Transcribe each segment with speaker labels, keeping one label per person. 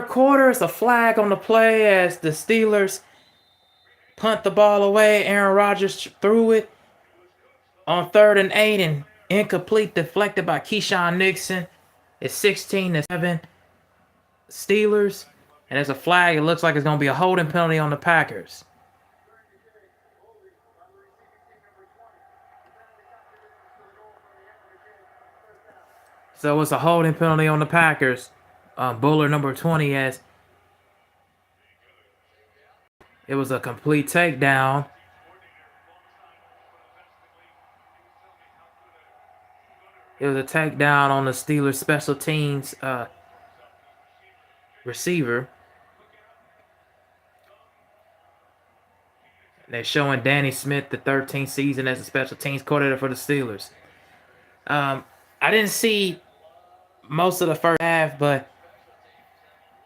Speaker 1: third quarter, it's a flag on the play as the Steelers punt the ball away. Aaron Rodgers threw it on 3rd and 8 and incomplete, deflected by Keyshawn Nixon. It's 16-7 Steelers, and there's a flag. It looks like it's going to be a holding penalty on the Packers. So it's a holding penalty on the Packers. Buller number 20, as it was a complete takedown. It was a takedown on the Steelers special teams receiver. They're showing Danny Smith, the 13th season as a special teams coordinator for the Steelers. I didn't see most of the first half, but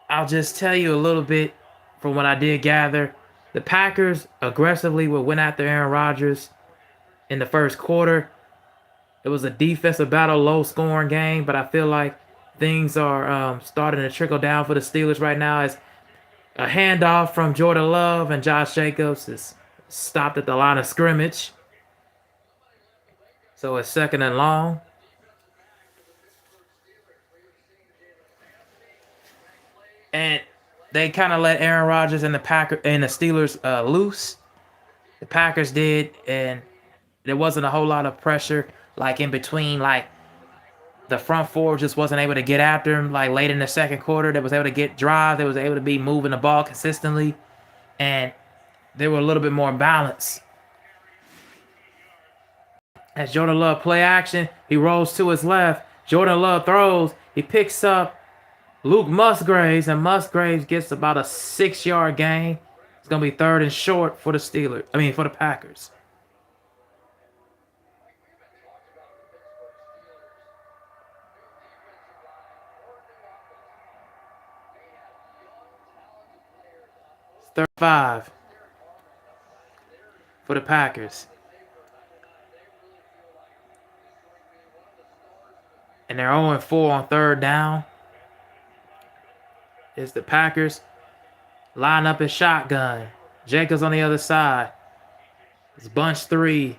Speaker 1: I'll just tell you a little bit from what I did gather. The Packers aggressively went after Aaron Rodgers in the first quarter. It was a defensive battle, low-scoring game, but I feel like things are starting to trickle down for the Steelers right now as a handoff from Jordan Love and Josh Jacobs is stopped at the line of scrimmage. So it's 2nd and long. And they kind of let Aaron Rodgers and the Steelers loose. The Packers did, and there wasn't a whole lot of pressure like in between. Like the front four just wasn't able to get after him. Like late in the second quarter, they was able to get drive. They was able to be moving the ball consistently, and they were a little bit more balanced. As Jordan Love play action, he rolls to his left. Jordan Love throws. He picks up Luke Musgraves, and Musgraves gets about a 6-yard gain. It's going to be 3rd and short for the for the Packers. It's 3rd and 5 for the Packers. And they're 0-4 on 3rd down. It's the Packers line up in shotgun. Jacobs on the other side. It's bunch 3.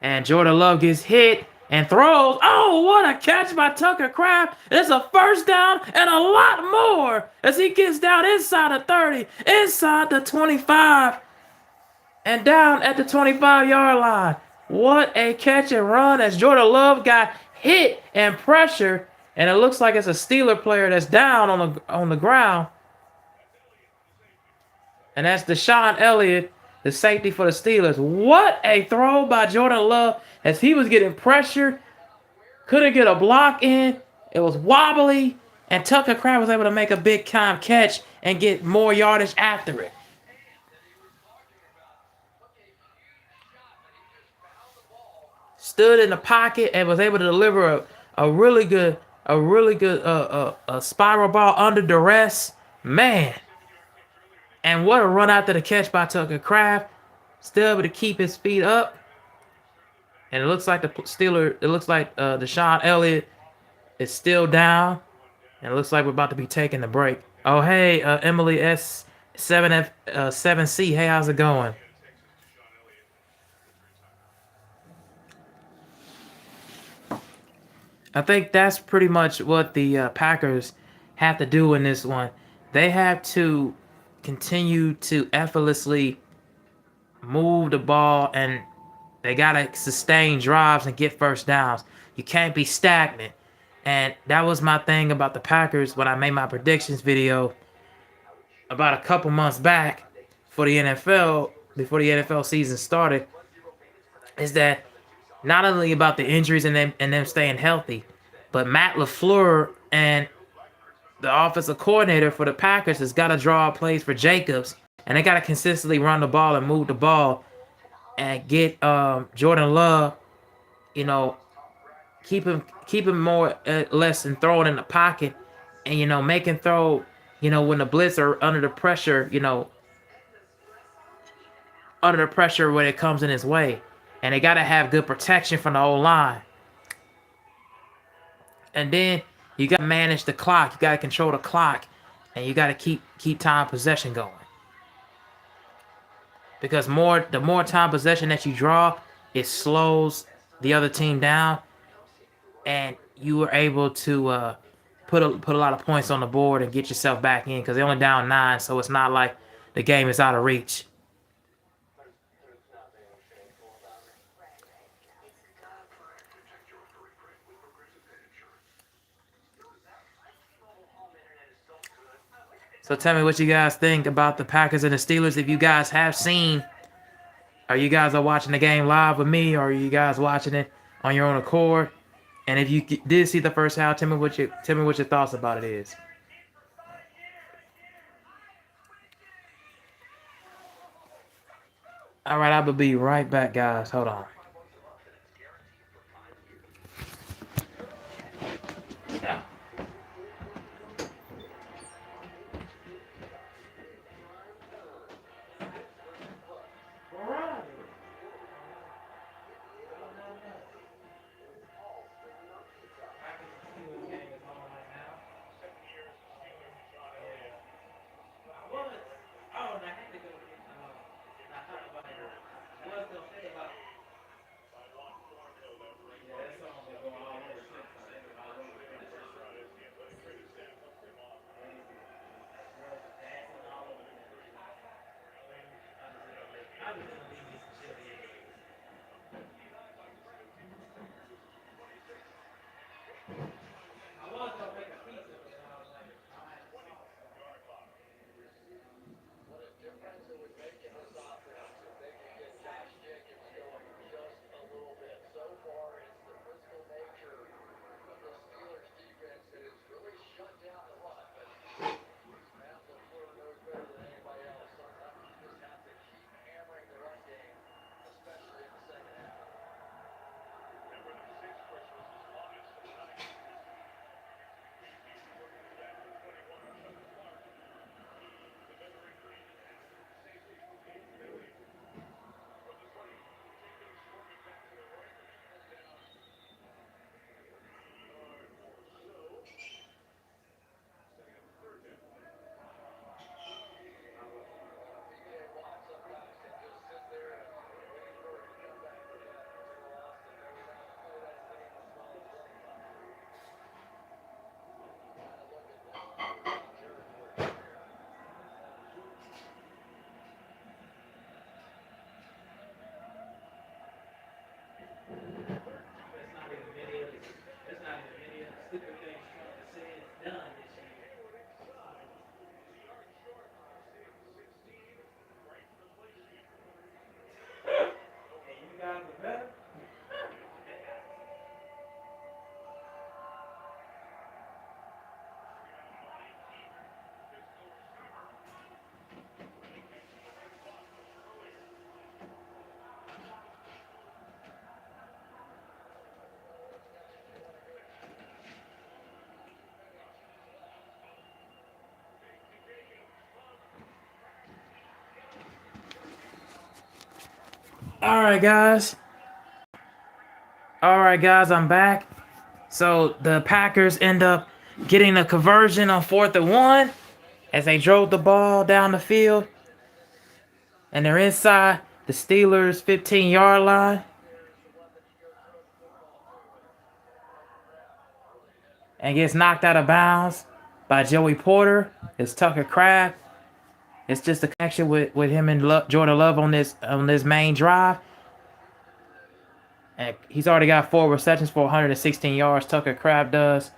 Speaker 1: And Jordan Love gets hit and throws. Oh, what a catch by Tucker Kraft. It's a 1st down and a lot more as he gets down inside the 30, inside the 25, and down at the 25-yard line. What a catch and run as Jordan Love got hit and pressured. And it looks like it's a Steeler player that's down on the ground. And that's Deshaun Elliott, the safety for the Steelers. What a throw by Jordan Love as he was getting pressured. Couldn't get a block in. It was wobbly. And Tucker Kraft was able to make a big-time catch and get more yardage after it. Stood in the pocket and was able to deliver a really good spiral ball under duress. Man. And what a run after the catch by Tucker Kraft. Still able to keep his feet up. And it looks like Deshaun Elliott is still down. And it looks like we're about to be taking the break. Oh, hey, Emily S7F7C. Hey, how's it going? I think that's pretty much what the Packers have to do in this one. They have to continue to effortlessly move the ball, and they got to sustain drives and get 1st downs. You can't be stagnant. And that was my thing about the Packers when I made my predictions video about a couple months back for the NFL, before the NFL season started, is that not only about the injuries and them staying healthy, but Matt LaFleur and the offensive coordinator for the Packers has got to draw plays for Jacobs, and they got to consistently run the ball and move the ball and get Jordan Love, keep him more less and throw it in the pocket, and make him throw, when the blitz are under the pressure, under the pressure when it comes in his way. And they got to have good protection from the O-line. And then you got to manage the clock. You got to control the clock and you got to keep time possession going, because the more time possession that you draw, it slows the other team down, and you were able to put a lot of points on the board and get yourself back in, because they're only down 9, so it's not like the game is out of reach. So tell me what you guys think about the Packers and the Steelers. If you guys have seen, are you guys are watching the game live with me, or are you guys watching it on your own accord? And if you did see the first half, tell me what your thoughts about it is. All right, I will be right back, guys. Hold on. Yeah. All right, guys. All right, guys, I'm back. So the Packers end up getting a conversion on 4th and 1 as they drove the ball down the field, and they're inside the Steelers' 15-yard line, and gets knocked out of bounds by Joey Porter. It's Tucker Craft. It's just a connection with him and Jordan Love on this main drive. And he's already got 4 receptions for 116 yards. Tucker Craft does.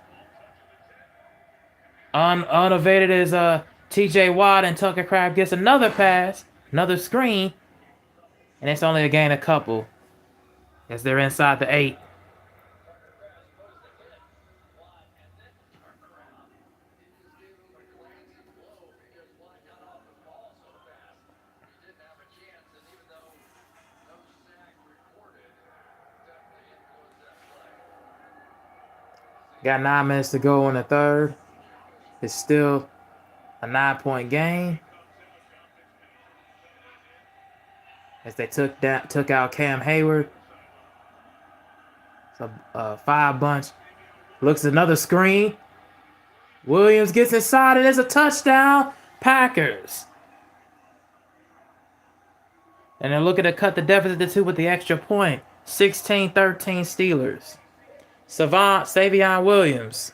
Speaker 1: Unevaded is T.J. Watt, and Tucker Craft gets another pass, another screen, and it's only a gain a couple as they're inside the 8. Got 9 minutes to go in the third. It's still a 9-point game as they took out Cam Hayward. So 5 bunch looks at another screen. Williams gets inside and it's a touchdown. Packers. And they're looking to cut the deficit to 2 with the extra point. 16-13 Steelers. Savion Williams.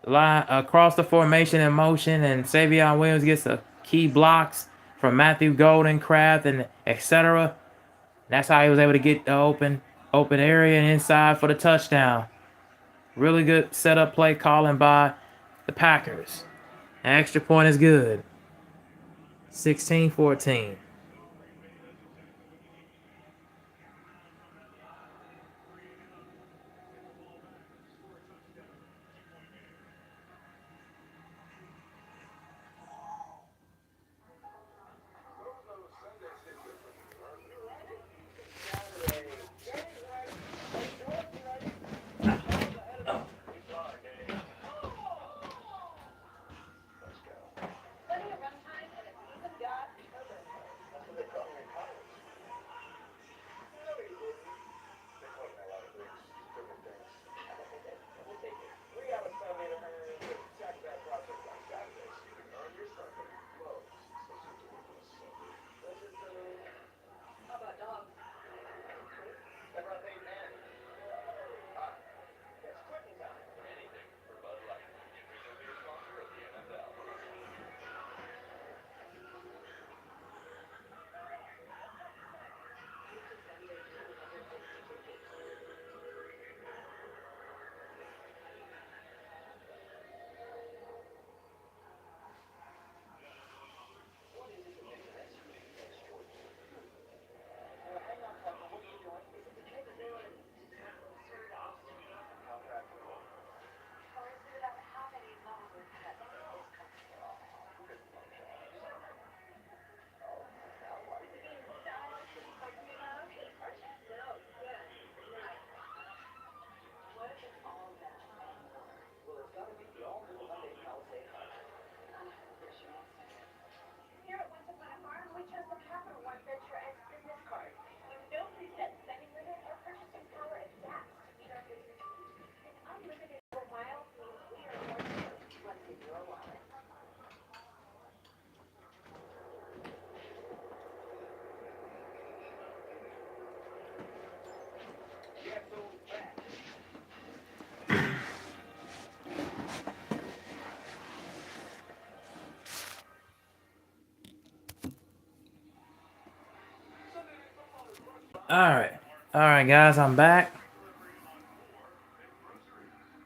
Speaker 1: Line across the formation in motion, and Savion Williams gets the key blocks from Matthew Golden, Kraft, and etc. That's how he was able to get the open area and inside for the touchdown. Really good setup play calling by the Packers. An extra point is good. 16-14. All right, guys, I'm back.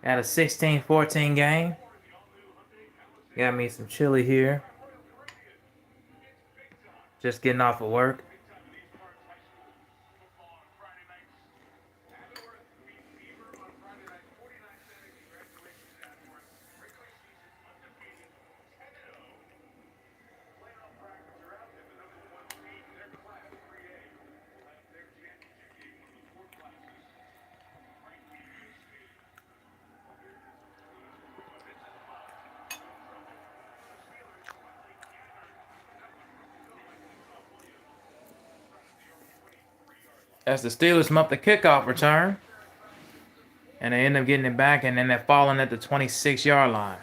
Speaker 1: Got a 16-14 game. Got me some chili here. Just getting off of work. As the Steelers mup the kickoff return. And they end up getting it back, and then they're falling at the 26-yard line.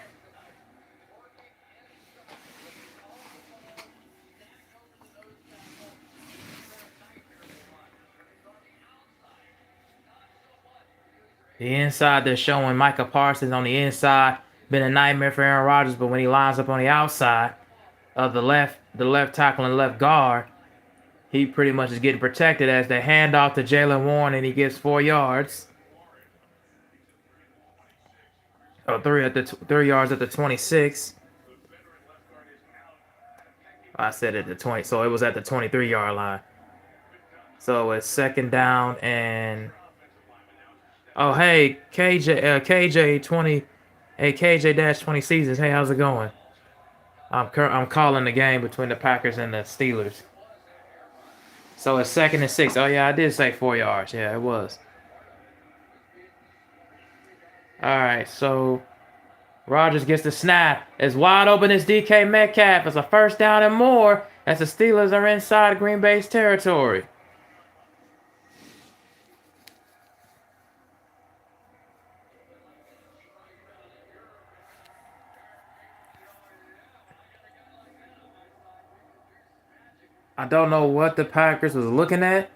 Speaker 1: The inside, they're showing Micah Parsons on the inside. Been a nightmare for Aaron Rodgers, but when he lines up on the outside of the left tackle and left guard, he pretty much is getting protected as they hand off to Jalen Warren, and he gets 4 yards. 3 yards at the 26. I said at the 20, so it was at the 23-yard line. So it's second down and oh hey KJ 20, hey KJ-20 seasons. Hey, how's it going? I'm calling the game between the Packers and the Steelers. So it's 2nd and 6. Oh yeah, I did say 4 yards. Yeah, it was. All right, so Rodgers gets the snap. It's wide open. It's DK Metcalf. It's a first down and more as the Steelers are inside Green Bay's territory. I don't know what the Packers was looking at.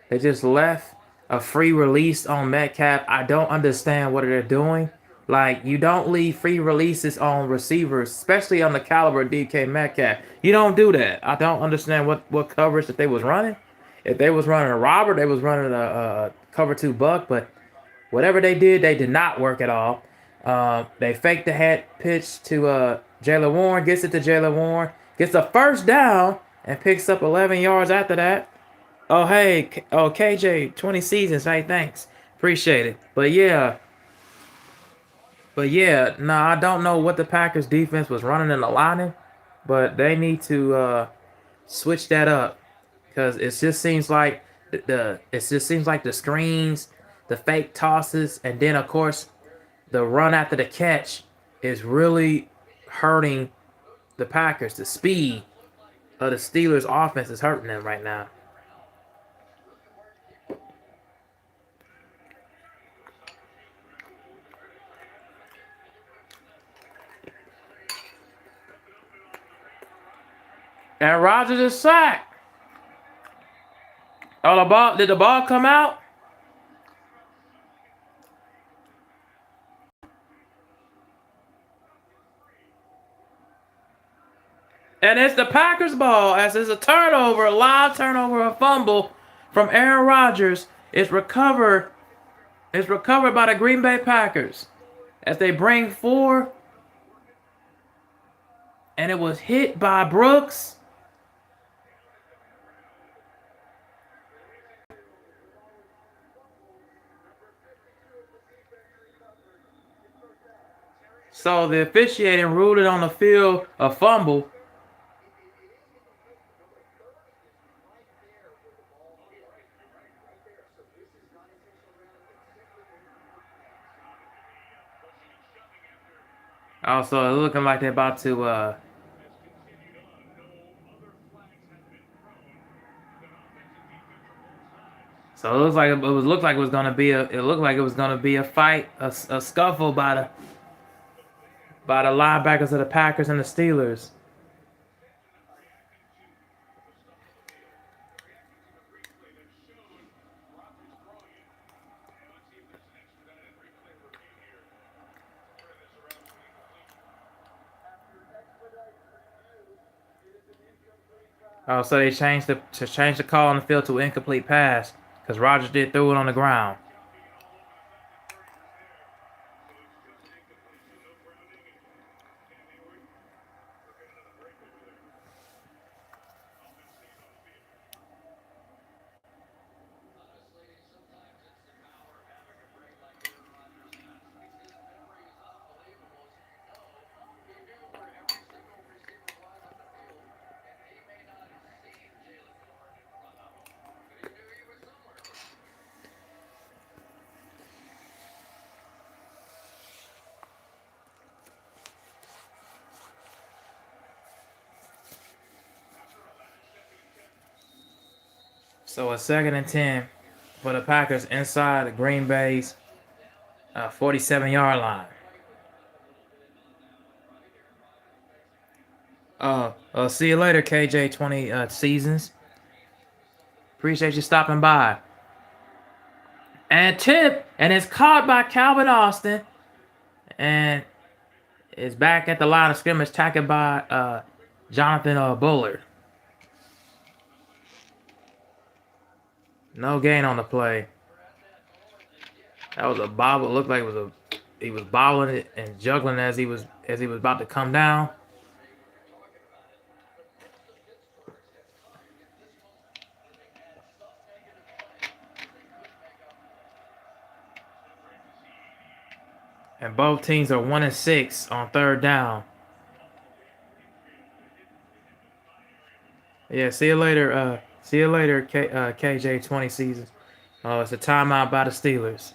Speaker 1: They just left a free release on Metcalf. I don't understand what they're doing. Like, you don't leave free releases on receivers, especially on the caliber of DK Metcalf. You don't do that. I don't understand what coverage that they was running. If they was running a robber, they was running a cover two buck. But whatever they did not work at all. They faked the head pitch to Jaylen Warren, gets it to Jaylen Warren, gets a first down, and picks up 11 yards after that. Oh, hey, KJ, 20 seasons. Hey, thanks. Appreciate it. But yeah, no, I don't know what the Packers defense was running in the line, but they need to switch that up because it just seems like the screens, the fake tosses, and then of course the run after the catch is really hurting the Packers. The speed of the Steelers' offense is hurting them right now. And Rodgers is sacked. Oh, the ball, did the ball come out? And it's the Packers ball as it's a turnover, a live turnover, a fumble from Aaron Rodgers. It's recovered by the Green Bay Packers as they bring four, and it was hit by Brooks. So the officiating ruled it on the field a fumble. Also, it's looking like they're about to. So it looks like it was gonna be a. It looked like it was gonna be a fight, a scuffle by the linebackers of the Packers and the Steelers. Oh, so they changed the call on the field to an incomplete pass because Rodgers did throw it on the ground. So a 2nd and 10 for the Packers inside the Green Bay's 47-yard line. See you later, KJ 20 seasons. Appreciate you stopping by. And tip, and it's caught by Calvin Austin, and is back at the line of scrimmage, tackled by Jonathan Bullard. No gain on the play. That was a bobble. It looked like he was bobbling it and juggling as he was about to come down. And both teams are 1-6 on 3rd down. Yeah, see you later. KJ 20 seasons. It's a timeout by the Steelers.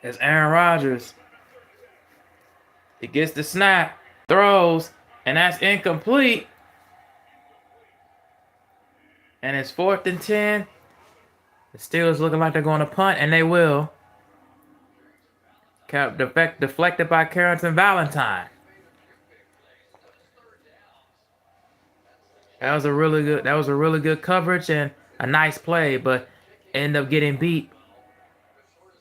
Speaker 1: As Aaron Rodgers, he gets the snap, throws, and that's incomplete. And it's 4th and 10. The Steelers looking like they're going to punt, and they will. Deflected by Carrington Valentine. That was a really good coverage and a nice play, but ended up getting beat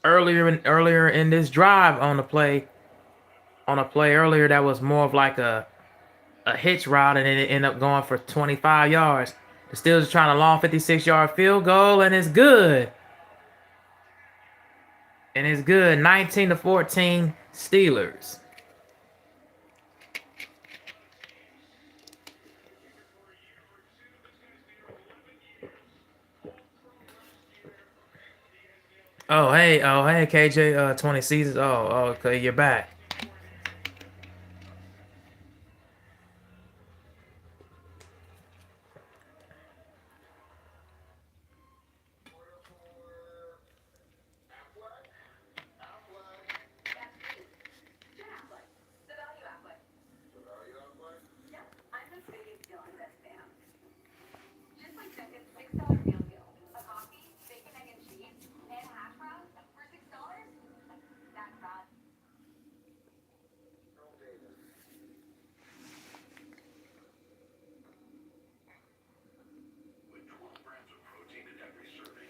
Speaker 1: earlier in this drive on a play earlier that was more of like a hitch route, and it ended up going for 25 yards. The Steelers are trying a long 56-yard field goal, and it's good. 19-14 Steelers. Oh hey, KJ, 20 seasons. Okay, you're back.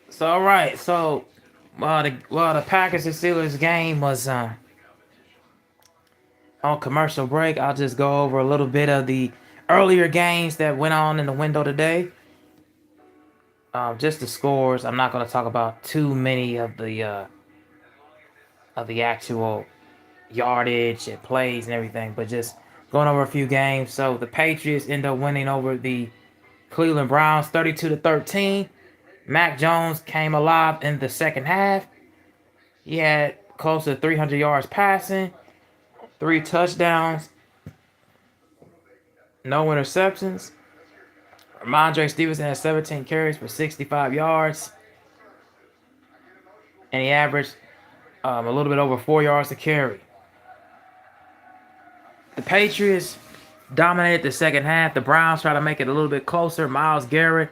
Speaker 1: So all right, so the Packers and Steelers game was on commercial break. I'll just go over a little bit of the earlier games that went on in the window today. Just the scores. I'm not going to talk about too many of the actual yardage and plays and everything, but just going over a few games. So the Patriots end up winning over the Cleveland Browns 32-13. Mac Jones came alive in the second half. He had close to 300 yards passing, 3 touchdowns, no interceptions. Ramondre Stevenson had 17 carries for 65 yards, and he averaged a little bit over 4 yards to carry. The Patriots dominated the second half. The Browns tried to make it a little bit closer. Myles Garrett,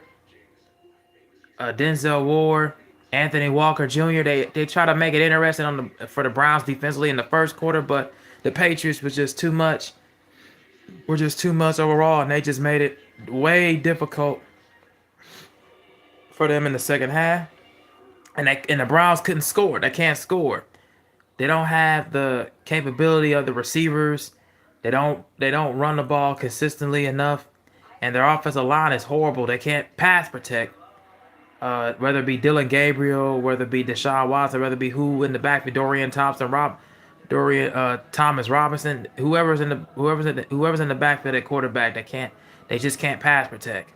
Speaker 1: Denzel Ward, Anthony Walker Jr. They try to make it interesting for the Browns defensively in the first quarter, but the Patriots was just too much. Were just too much overall, and they just made it way difficult for them in the second half. And the Browns couldn't score. They can't score. They don't have the capability of the receivers. They don't run the ball consistently enough, and their offensive line is horrible. They can't pass protect. Whether it be Dylan Gabriel, whether it be Deshaun Watson, whether it be who in the back, Dorian Thomas Robinson, whoever's in the backfield at quarterback, they just can't pass protect.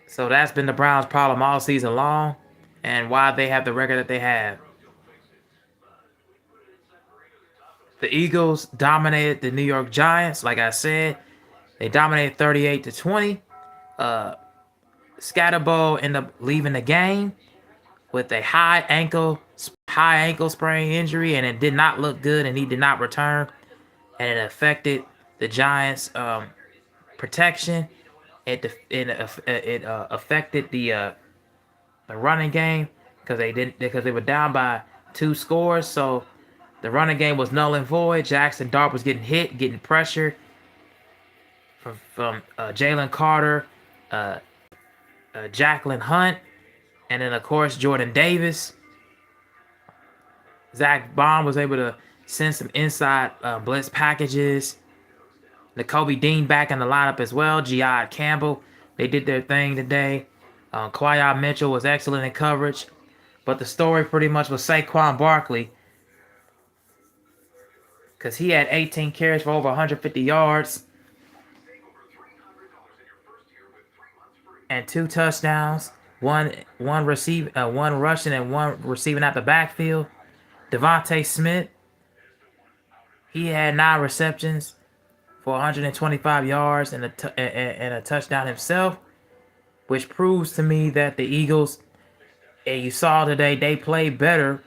Speaker 1: So that's been the Browns' problem all season long, and why they have the record that they have. The Eagles dominated the New York Giants. Like I said, they dominated 38-20. Scatterbo ended up leaving the game with a high ankle sprain injury, and it did not look good, and he did not return, and it affected the Giants' protection. It affected the running game because they were down by 2 scores, so the running game was null and void. Jackson Dart was getting hit, getting pressure from Jalen Carter, Jacqueline Hunt, and then of course Jordan Davis. Zach Bond was able to send some inside blitz packages. Nakobe Dean back in the lineup as well. Giad Campbell, they did their thing today. Kwaya Mitchell was excellent in coverage. But the story pretty much was Saquon Barkley, because he had 18 carries for over 150 yards and 2 touchdowns, one rushing and 1 receiving out the backfield. Devontae Smith, he had 9 receptions for 125 yards and a touchdown himself, which proves to me that the Eagles, and you saw today, they played better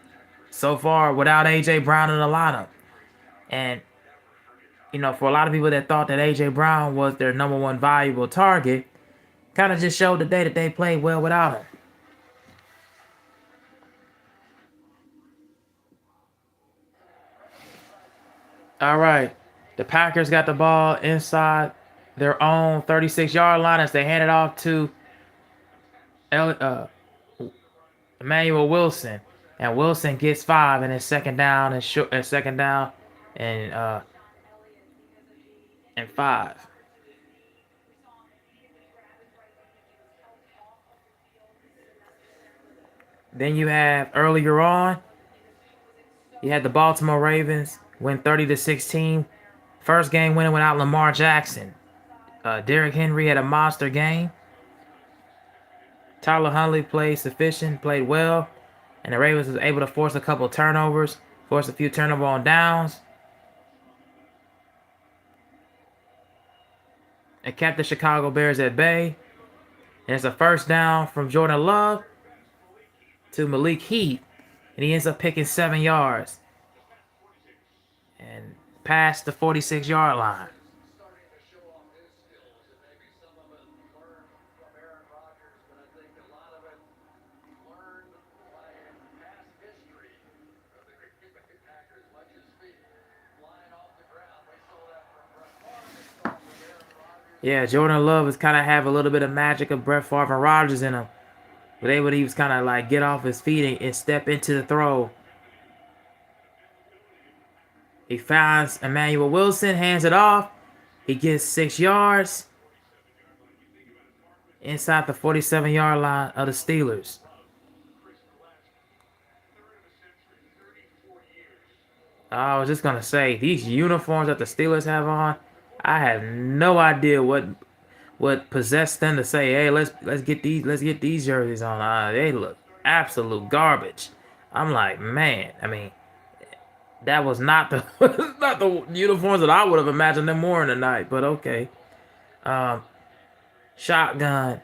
Speaker 1: so far without AJ Brown in the lineup. And for a lot of people that thought that AJ Brown was their number one valuable target, kind of just showed today that they played well without him. All right, the Packers got the ball inside their own 36-yard line as they hand it off to Emmanuel Wilson, and Wilson gets 5, and it's second down and second down and 5. Then you have earlier on, you had the Baltimore Ravens win 30-16. First game winner without Lamar Jackson. Derrick Henry had a monster game. Tyler Huntley played well, and the Ravens was able to force a couple turnovers, force a few turnover on downs, and kept the Chicago Bears at bay. And it's a first down from Jordan Love to Malik Heath, and he ends up picking 7 yards and past the 46-yard line. Yeah, Jordan Love is kind of have a little bit of magic of Brett Favre and Rodgers in him. But able to, he was kind of like get off his feet and step into the throw. He finds Emmanuel Wilson, hands it off. He gets 6 yards inside the 47-yard line of the Steelers. I was just going to say, these uniforms that the Steelers have on, I have no idea what possessed them to say, hey, let's get these jerseys on. They look absolute garbage. I'm like, man, I mean, that was not the not the uniforms that I would have imagined them wearing tonight, but okay. Shotgun.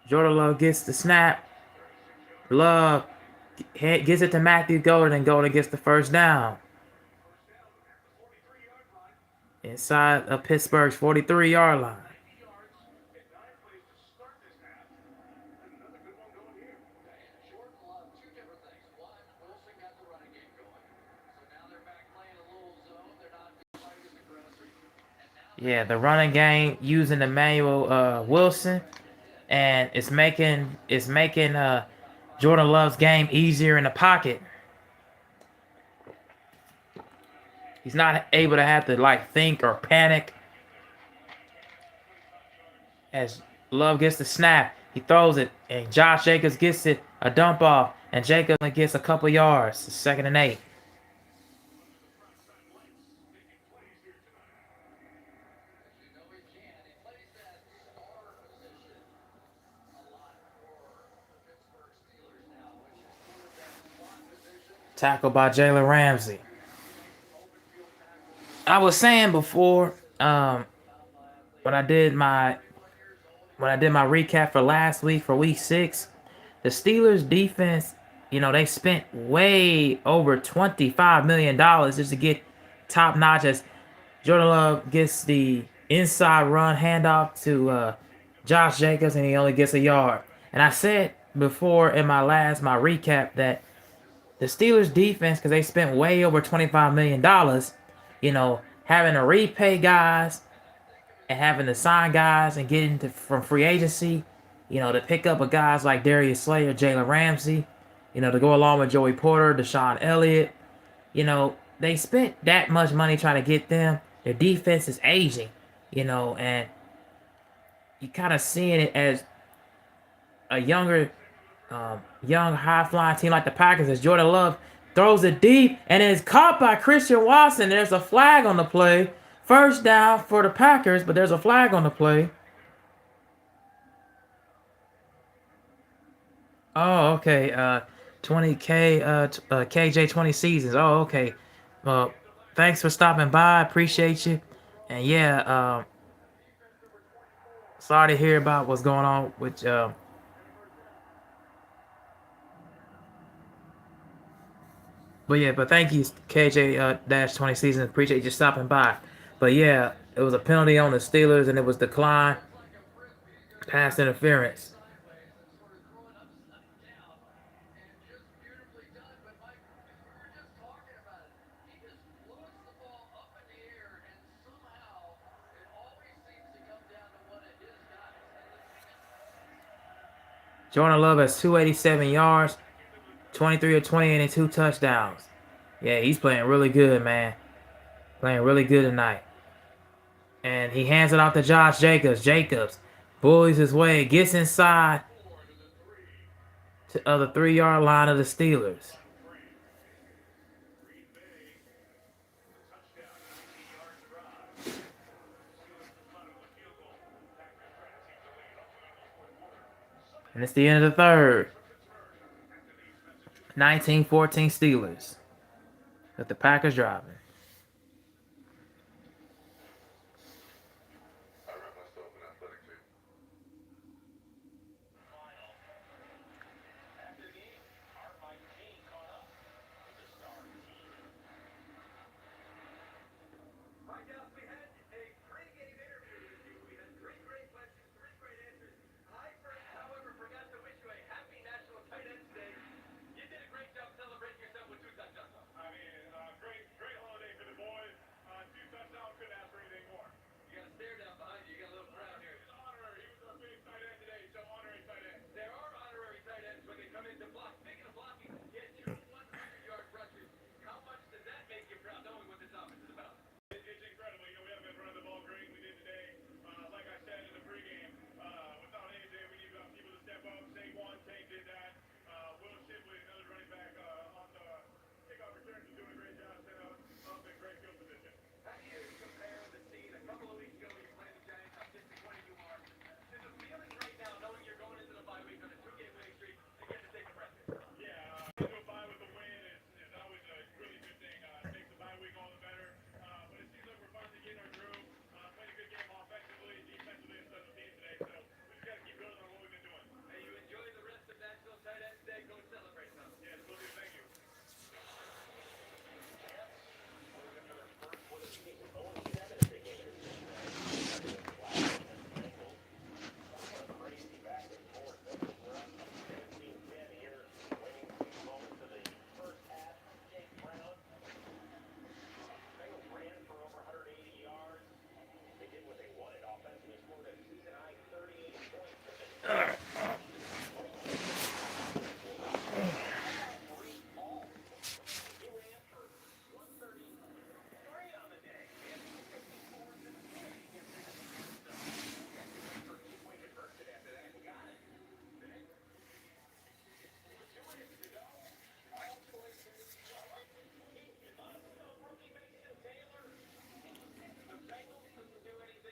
Speaker 1: Jordan Love gets the snap. Love gets it to Matthew Golden, and Golden gets the first down. Inside of Pittsburgh's 43-yard line. Yeah, the running game using Emmanuel Wilson, and it's making Jordan Love's game easier in the pocket. He's not able to have to like think or panic. As Love gets the snap, he throws it, and Josh Jacobs gets it a dump off, and Jacobs gets a couple yards. 2nd and 8. Tackled by Jalen Ramsey. I was saying before, when I did my recap for last week for week 6, the Steelers defense, they spent way over $25 million just to get top notch. As Jordan Love gets the inside run handoff to Josh Jacobs, and he only gets a yard. And I said before in my recap that the Steelers defense, because they spent way over $25 million, having to repay guys and having to sign guys and getting from free agency, to pick up guys like Darius Slayer, Jalen Ramsey, to go along with Joey Porter, Deshaun Elliott. They spent that much money trying to get them. Their defense is aging, and you kind of seeing it as a young high-flying team like the Packers, as Jordan Love throws it deep and is caught by Christian Watson. There's a flag on the play. First down for the Packers, but there's a flag on the play. Oh, okay. 20K, KJ 20 seasons. Oh, okay. Well, thanks for stopping by. Appreciate you. And yeah, sorry to hear about what's going on with but thank you, KJ dash 20 seasons. Appreciate you stopping by. But yeah, it was a penalty on the Steelers, and it was declined pass interference. Jordan Love has 287 yards, 23 or 28 and two touchdowns. Yeah, he's playing really good, man. Playing really good tonight. And he hands it off to Josh Jacobs. Jacobs bullies his way, gets inside to the 3 yard line of the Steelers. And it's the end of the third. 19-14 Steelers. With the Packers driving.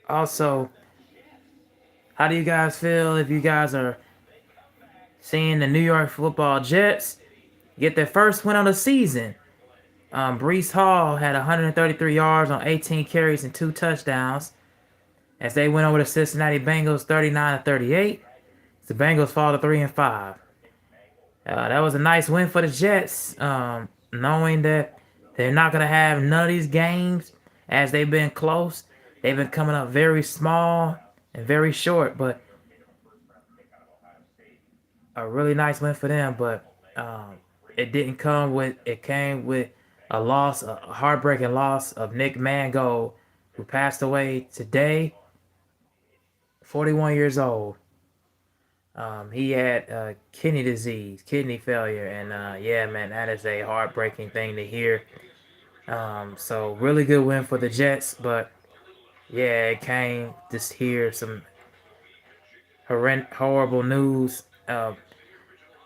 Speaker 1: Also, how do you guys feel if you guys are seeing the New York Football Jets get their first win of the season? Brees Hall had 133 yards on 18 carries and two touchdowns as they went over the Cincinnati Bengals 39-38. The Bengals fall to 3-5. That was a nice win for the Jets, knowing that they're not gonna have none of these games as they've been close. They've been coming up very small and very short, but a really nice win for them. But it didn't come with. It came with a loss, a heartbreaking loss of Nick Mangold, who passed away today, 41 years old. He had kidney disease, kidney failure, and yeah, man, that is a heartbreaking thing to hear. So really good win for the Jets, but yeah, it came just hear some horrible news.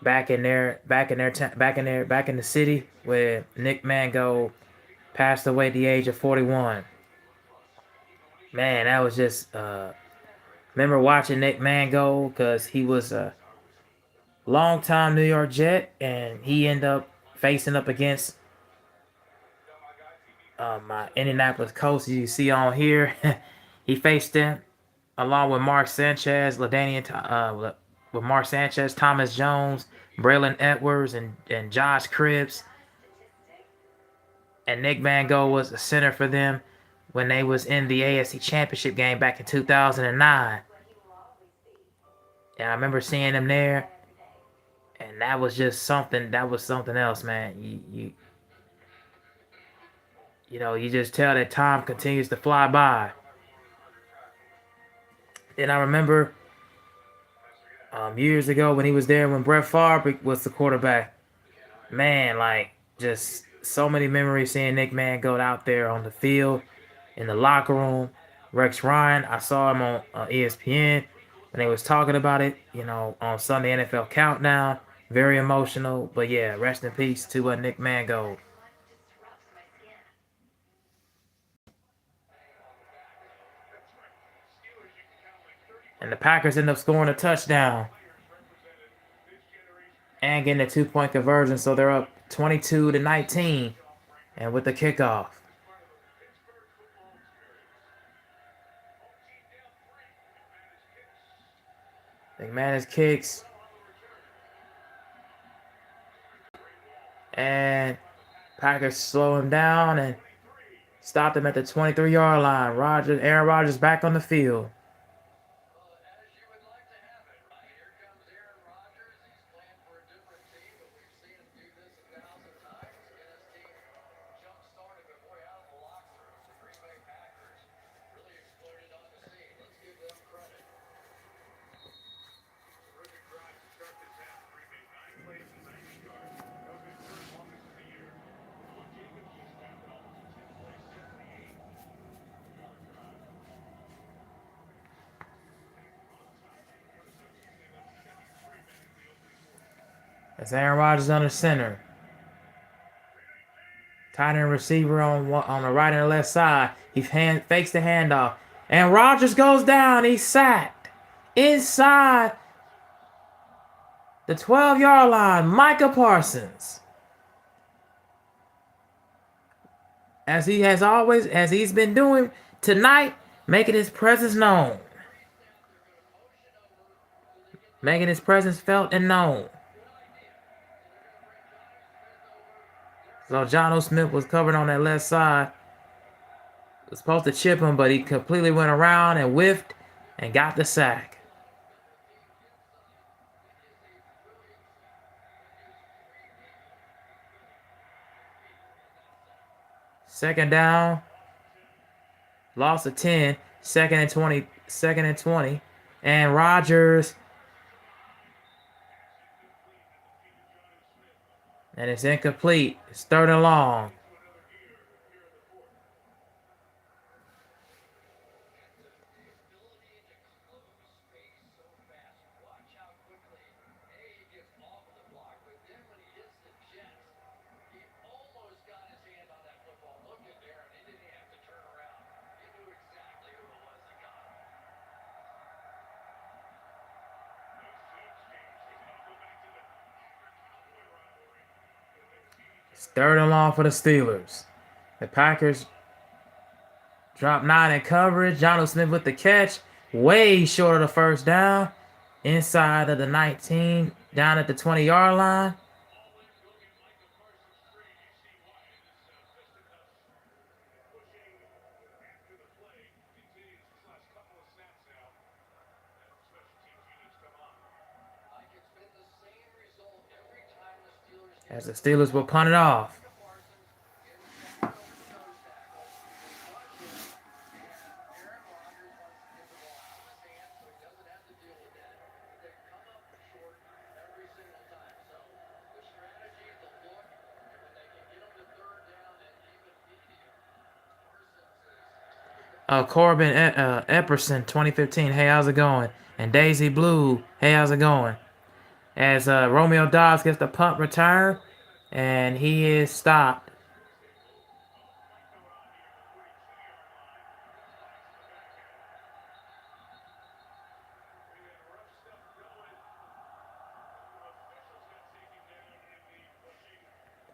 Speaker 1: Back in the city where Nick Mango passed away at the age of 41. Man, that was just remember watching Nick Mango because he was a longtime New York Jet, and he ended up facing up against my Indianapolis Colts. You see on here, he faced them along with Mark Sanchez, with Mark Sanchez, Thomas Jones, Braylon Edwards, and Josh Cribbs. and Nick Mangold was the center for them when they was in the AFC Championship game back in 2009. And I remember seeing him there, and that was just something. That was something else, man. You just tell that time continues to fly by. And I remember years ago when he was there when Brett Favre was the quarterback. Man, like just so many memories seeing Nick Mangold out there on the field, in the locker room. Rex Ryan, I saw him on ESPN when they was talking about it, on Sunday NFL Countdown. Very emotional, but yeah, rest in peace to Nick Mangold. And the Packers end up scoring a touchdown and getting a 2-point conversion, so they're up 22-19, and with the kickoff. McManus kicks. And Packers slow him down and stopped him at the 23-yard line. Aaron Rodgers back on the field. That's Aaron Rodgers under center. Tight end receiver on the right and the left side. He fakes the handoff. And Rodgers goes down. He's sacked. Inside the 12-yard line, Micah Parsons. As he's been doing tonight, making his presence known. Making his presence felt and known. So John Smith was covered on that left side. Was supposed to chip him, but he completely went around and whiffed and got the sack. Second down. Loss of 10. Second and 20. Second and 20. And Rodgers. And it's incomplete. It's third and long. It's third and long for the Steelers. The Packers drop 9 in coverage. John Smith with the catch. Way short of the first down. Inside of the 19. Down at the 20-yard line. As the Steelers will punt it off. Corbin Epperson, 2015. Hey, how's it going? And Daisy Blue. Hey, how's it going? As Romeo Dobbs gets the punt return, and he is stopped.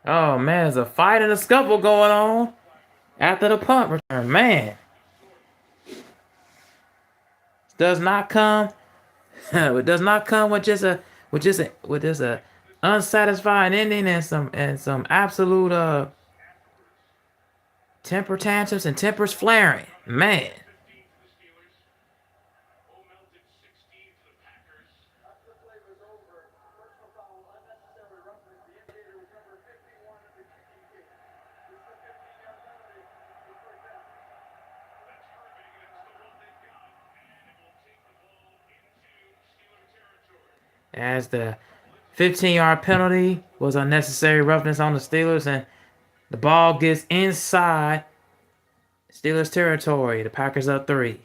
Speaker 1: Oh man, there's a fight and a scuffle going on after the punt return. Man, does not come. It does not come with just a unsatisfying ending and some absolute Temper tantrums and tempers flaring. Man. As the 15-yard penalty was unnecessary roughness on the Steelers, and the ball gets inside Steelers territory. The Packers up 3.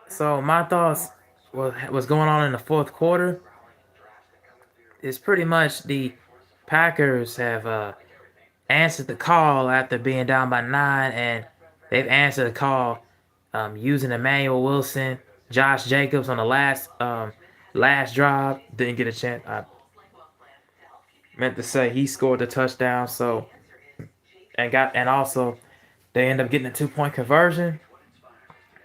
Speaker 1: So my thoughts, what's going on in the fourth quarter, is pretty much the Packers have answered the call after being down by 9, and they've answered the call using Emmanuel Wilson, Josh Jacobs on the last drive. Didn't get a chance. I meant to say he scored the touchdown. So and also they end up getting a 2-point conversion.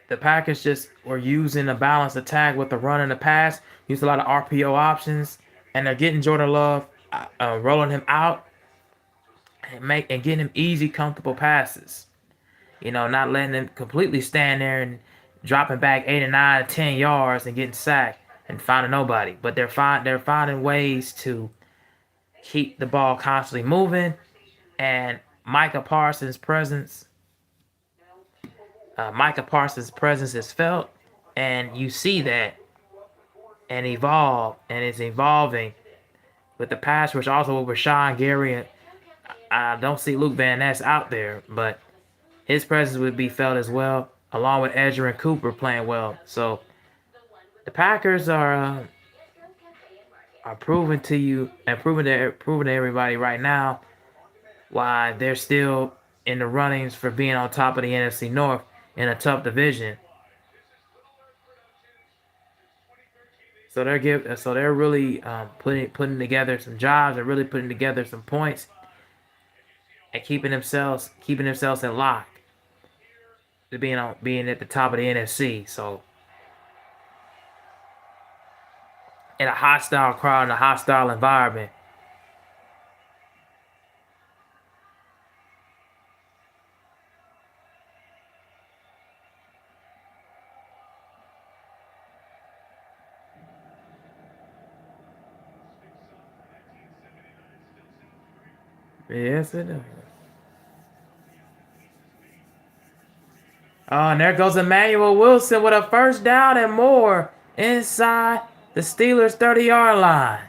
Speaker 1: The Packers just were using a balanced attack with the run and the pass. Used a lot of RPO options, and they're getting Jordan Love, rolling him out and getting him easy, comfortable passes. Not letting him completely stand there and dropping back 8 and 9, 10 yards and getting sacked and finding nobody. But they're finding ways to keep the ball constantly moving, and Micah Parsons' presence is felt, and you see that and it's evolving with the pass rush, also with Rashawn Gary. And I don't see Luke Van Ness out there, but his presence would be felt as well, along with Edgerrin Cooper playing well. So the Packers are proving to you and proving to everybody right now why they're still in the runnings for being on top of the NFC North in a tough division. So they're really putting together some jobs and really putting together some points and keeping themselves in lock to being at the top of the NFC. So in a hostile crowd, in a hostile environment. Yes, it is. Oh, and there goes Emmanuel Wilson with a first down and more inside the Steelers' 30-yard line.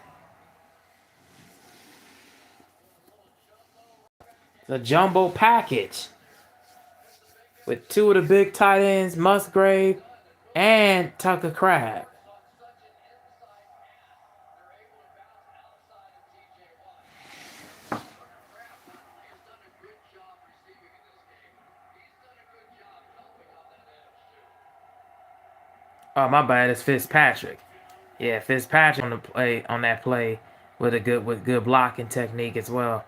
Speaker 1: The jumbo package with two of the big tight ends, Musgrave and Tucker Crab. Oh, my bad. It's Fitzpatrick. Yeah, Fitzpatrick on that play with good blocking technique as well.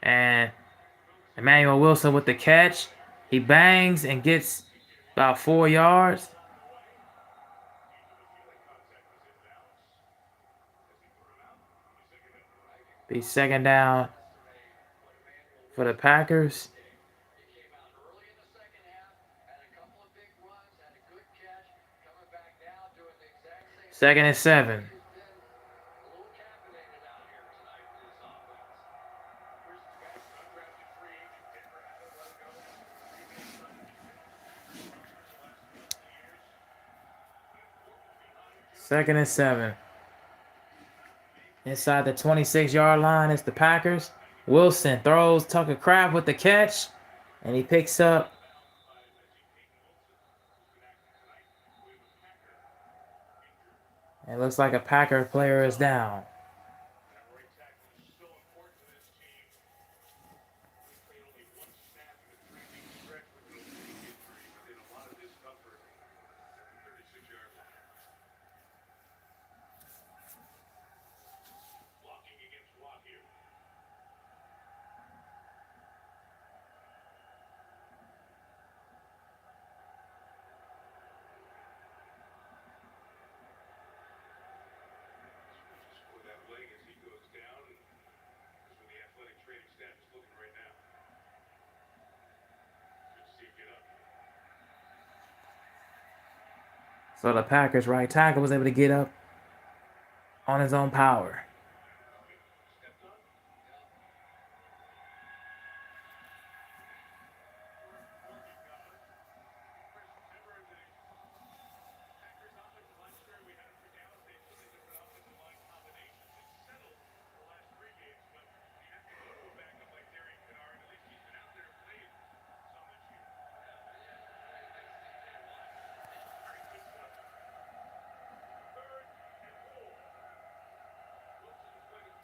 Speaker 1: And Emmanuel Wilson with the catch. He bangs and gets about 4 yards. Be second down for the Packers. Second and 7. Second and 7. Inside the 26-yard line is the Packers. Wilson throws Tucker Kraft with the catch, and he picks up. It looks like a Packer player is down. So the Packers right tackle was able to get up on his own power.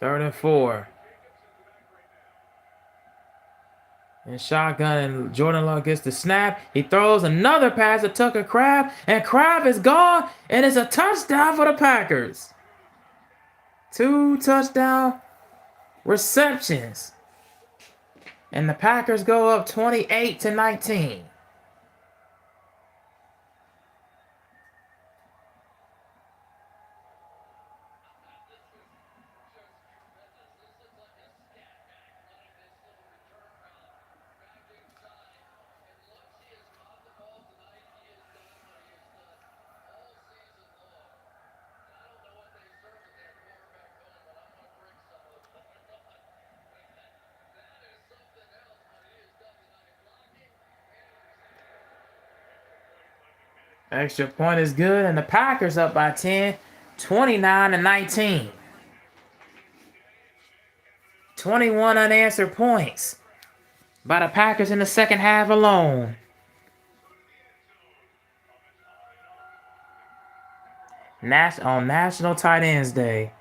Speaker 1: Third and 4. And shotgun, and Jordan Love gets the snap. He throws another pass to Tucker Kraft, and Kraft is gone, and it's a touchdown for the Packers. 2 touchdown receptions. And the Packers go up 28-19. Extra point is good, and the Packers up by 10, 29-19. 21 unanswered points by the Packers in the second half alone. On National Tight Ends Day.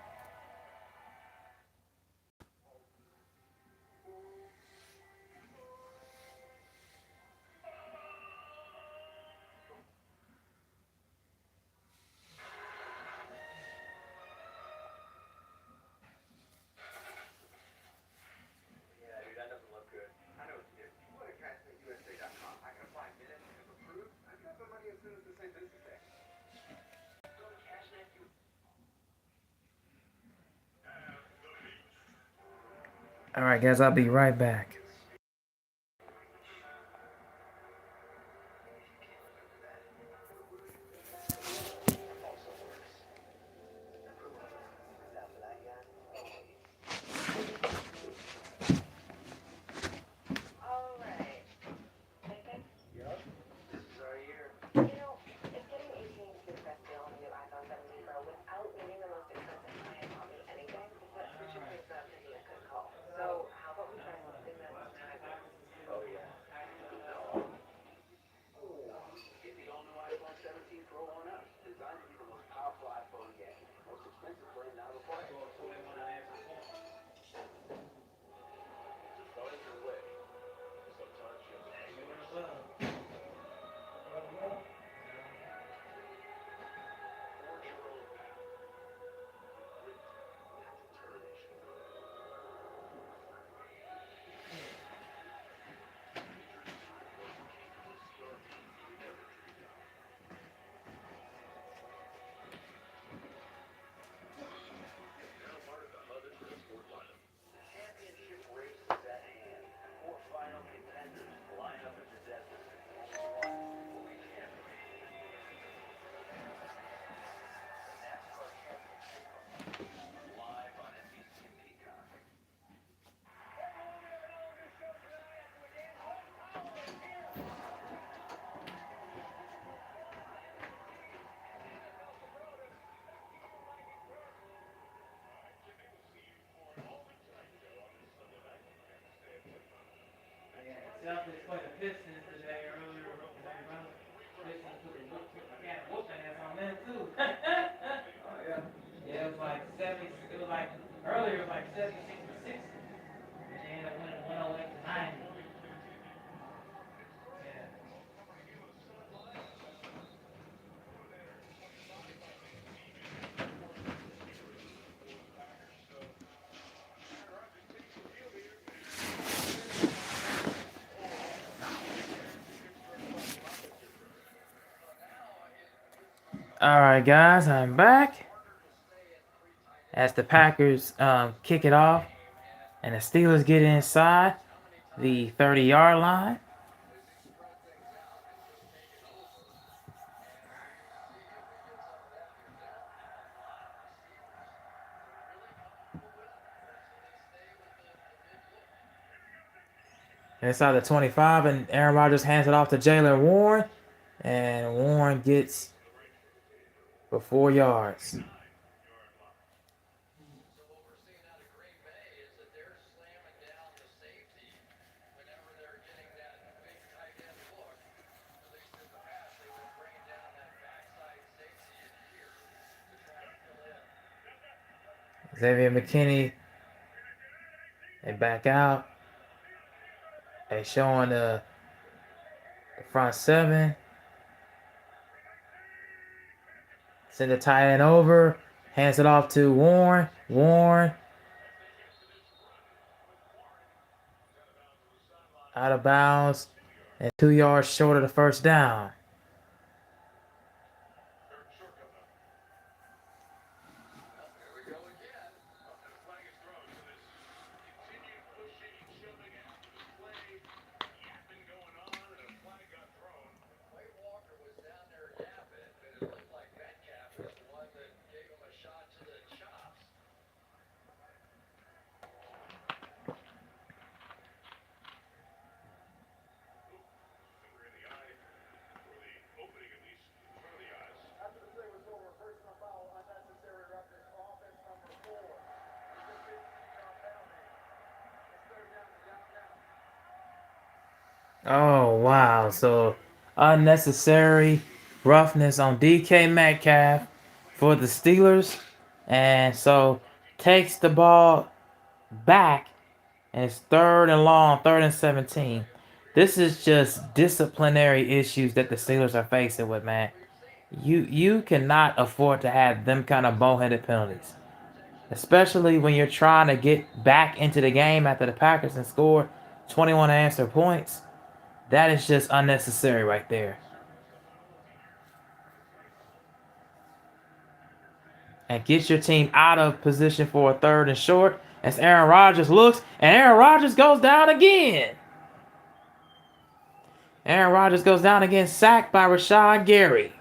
Speaker 1: All right, guys, I'll be right back. Celtics play the Pistons today earlier. Pistons took a can of whooping ass on them too. Oh yeah. Yeah, it was like 70. It was like earlier. It was like 76 to 60, and they ended up winning 108 to 90. Yeah. All right, guys, I'm back as the Packers kick it off, and the Steelers get inside the 30-yard line. Inside the 25, and Aaron Rodgers hands it off to Jalen Warren, and Warren gets for 4 yards. Xavier McKinney, they back out. They showing the front seven. Send the tight end over. Hands it off to Warren. Warren out of bounds and 2 yards short of the first down. Oh, wow. So unnecessary roughness on DK Metcalf for the Steelers. And so takes the ball back, and it's third and long, third and 17. This is just disciplinary issues that the Steelers are facing with, man. You cannot afford to have them kind of boneheaded penalties, especially when you're trying to get back into the game after the Packers and score 21 unanswered points. That is just unnecessary right there. And get your team out of position for a third and short as Aaron Rodgers looks, and Aaron Rodgers goes down again. Aaron Rodgers goes down again, sacked by Rashad Gary.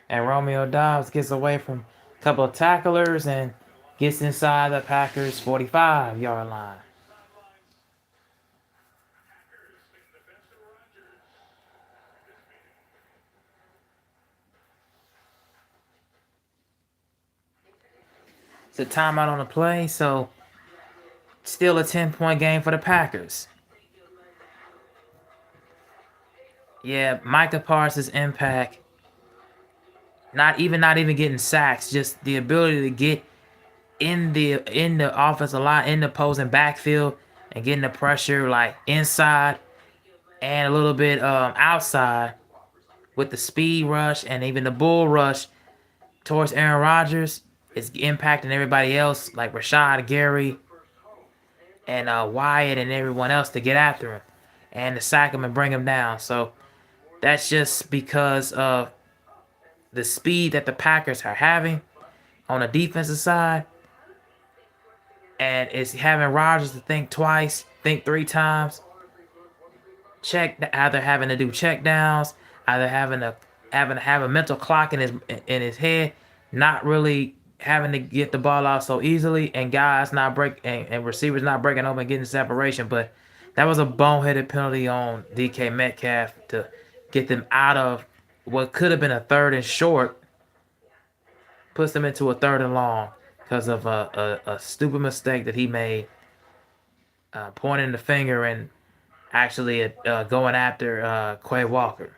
Speaker 1: And Romeo Dobbs gets away from a couple of tacklers and gets inside the Packers' 45-yard line. It's a timeout on the play, so still a 10-point game for the Packers. Yeah, Micah Parsons' impact, not even getting sacks, just the ability to get in the offensive line, in the opposing backfield, and getting the pressure like inside and a little bit outside with the speed rush and even the bull rush towards Aaron Rodgers is impacting everybody else like Rashad Gary and Wyatt and everyone else to get after him and to sack him and bring him down. So that's just because of the speed that the Packers are having on the defensive side, and it's having Rodgers to think twice, think three times, either having to do check downs, either having to have a mental clock in his head, not really having to get the ball out so easily, and guys not break and receivers not breaking open, getting separation. But that was a boneheaded penalty on DK Metcalf to get them out of what could have been a third and short, puts them into a third and long because of a stupid mistake that he made, pointing the finger and actually going after Quay Walker.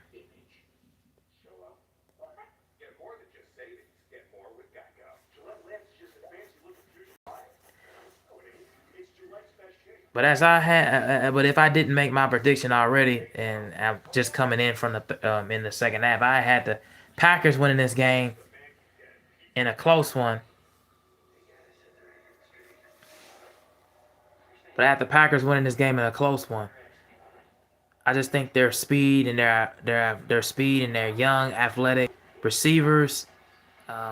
Speaker 1: But but if I didn't make my prediction already, and I'm just coming in from in the second half, I had the Packers winning this game in a close one. But I had the Packers winning this game in a close one. I just think their speed and their speed and their young athletic receivers,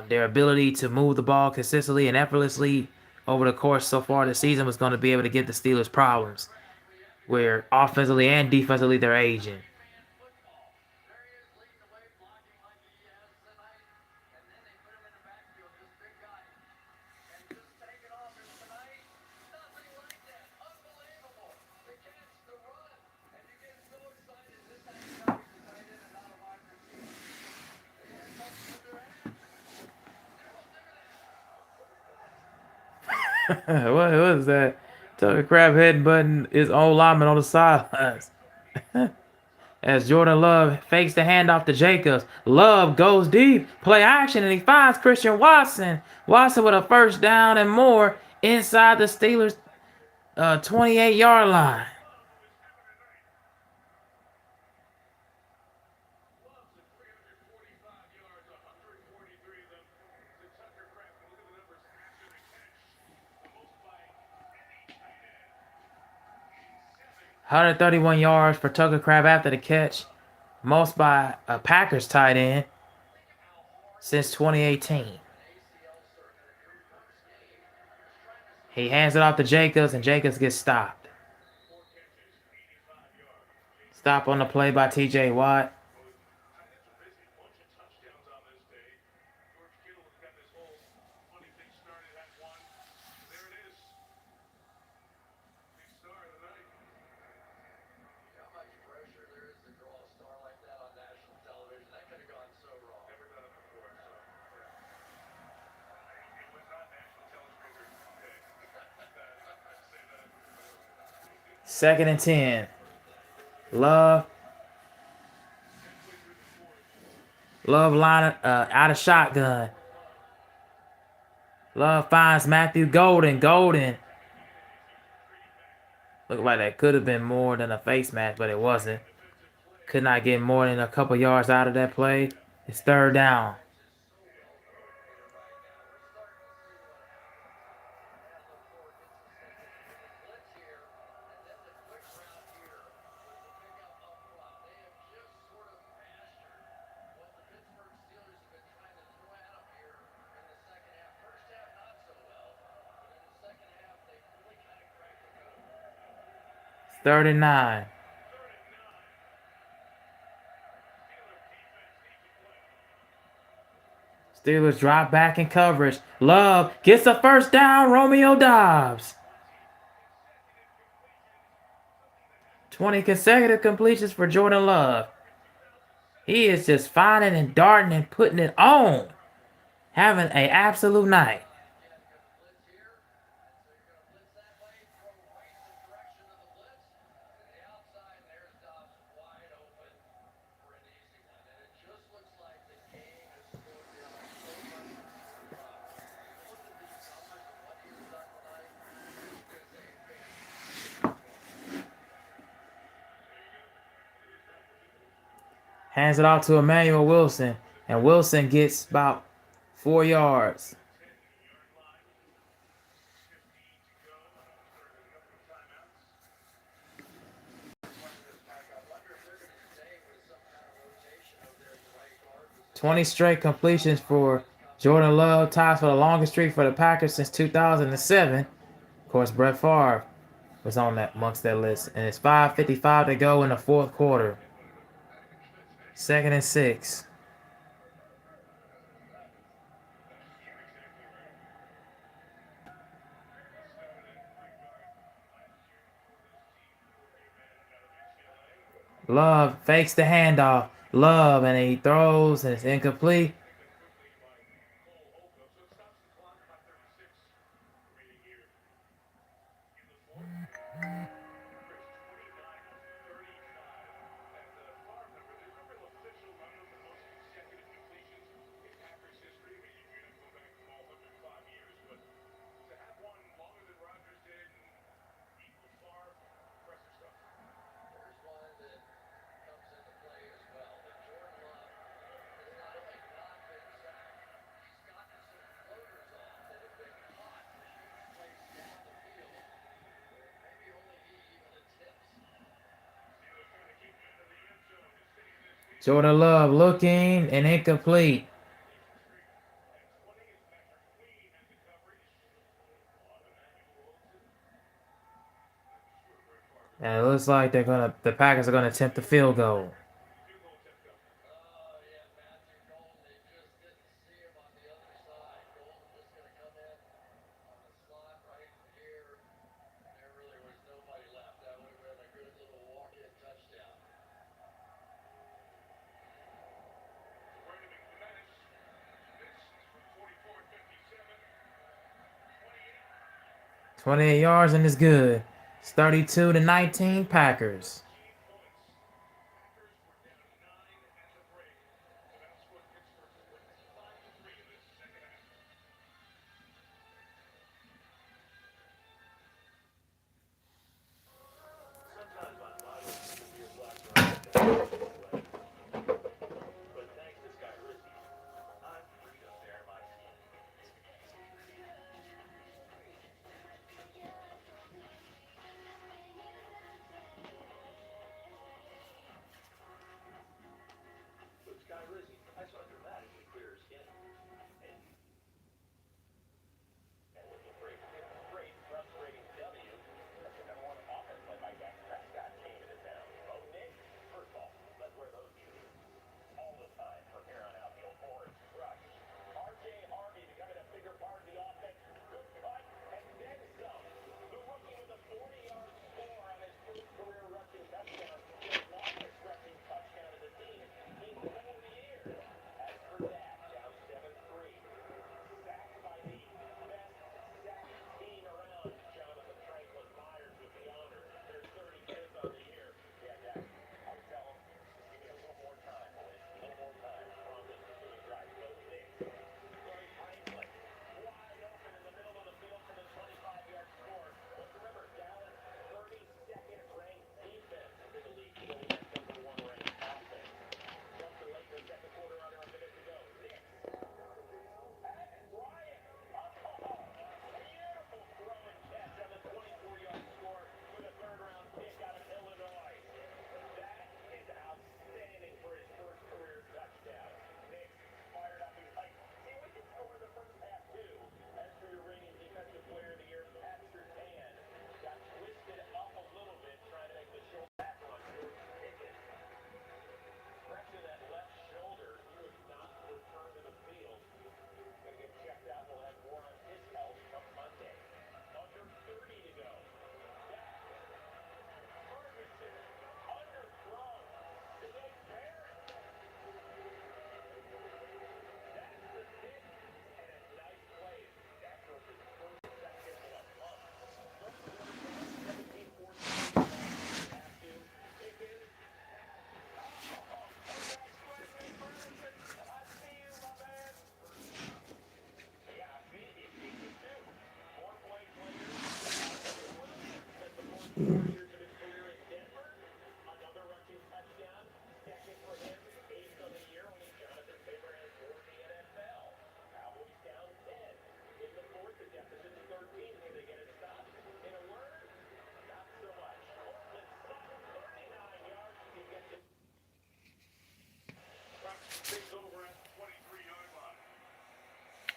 Speaker 1: their ability to move the ball consistently and effortlessly over the course so far this season was going to be able to give the Steelers problems, where offensively and defensively they're aging. What was that? Tucker Crab headbutting his own lineman on the sidelines. As Jordan Love fakes the handoff to Jacobs. Love goes deep, play action, and he finds Christian Watson. Watson with a first down and more inside the Steelers' 28-yard line. Hundred 31 yards for Tucker Crab after the catch, most by a Packers tight end since 2018. He hands it off to Jacobs, and Jacobs gets stopped. Stop on the play by T.J. Watt. Second and 10. Love line out of shotgun. Love finds Matthew Golden. Golden. Looked like that could have been more than a face mask, but it wasn't. Could not get more than a couple yards out of that play. It's third down. Third and 9. Steelers drop back in coverage. Love gets the first down. Romeo Doubs. 20 consecutive completions for Jordan Love. He is just finding and darting and putting it on. Having an absolute night. Hands it off to Emmanuel Wilson. And Wilson gets about 4 yards. "20 straight completions for Jordan Love ties for the longest streak for the Packers since 2007. Of course, Brett Favre was on that amongst that list. And it's 5:55 to go in the fourth quarter. 2nd and 6. Love fakes the handoff. Love, and he throws, and it's incomplete. Jordan Love looking and incomplete. And it looks like the Packers are gonna attempt the field goal. "28 yards and it's good. It's 32-19 Packers."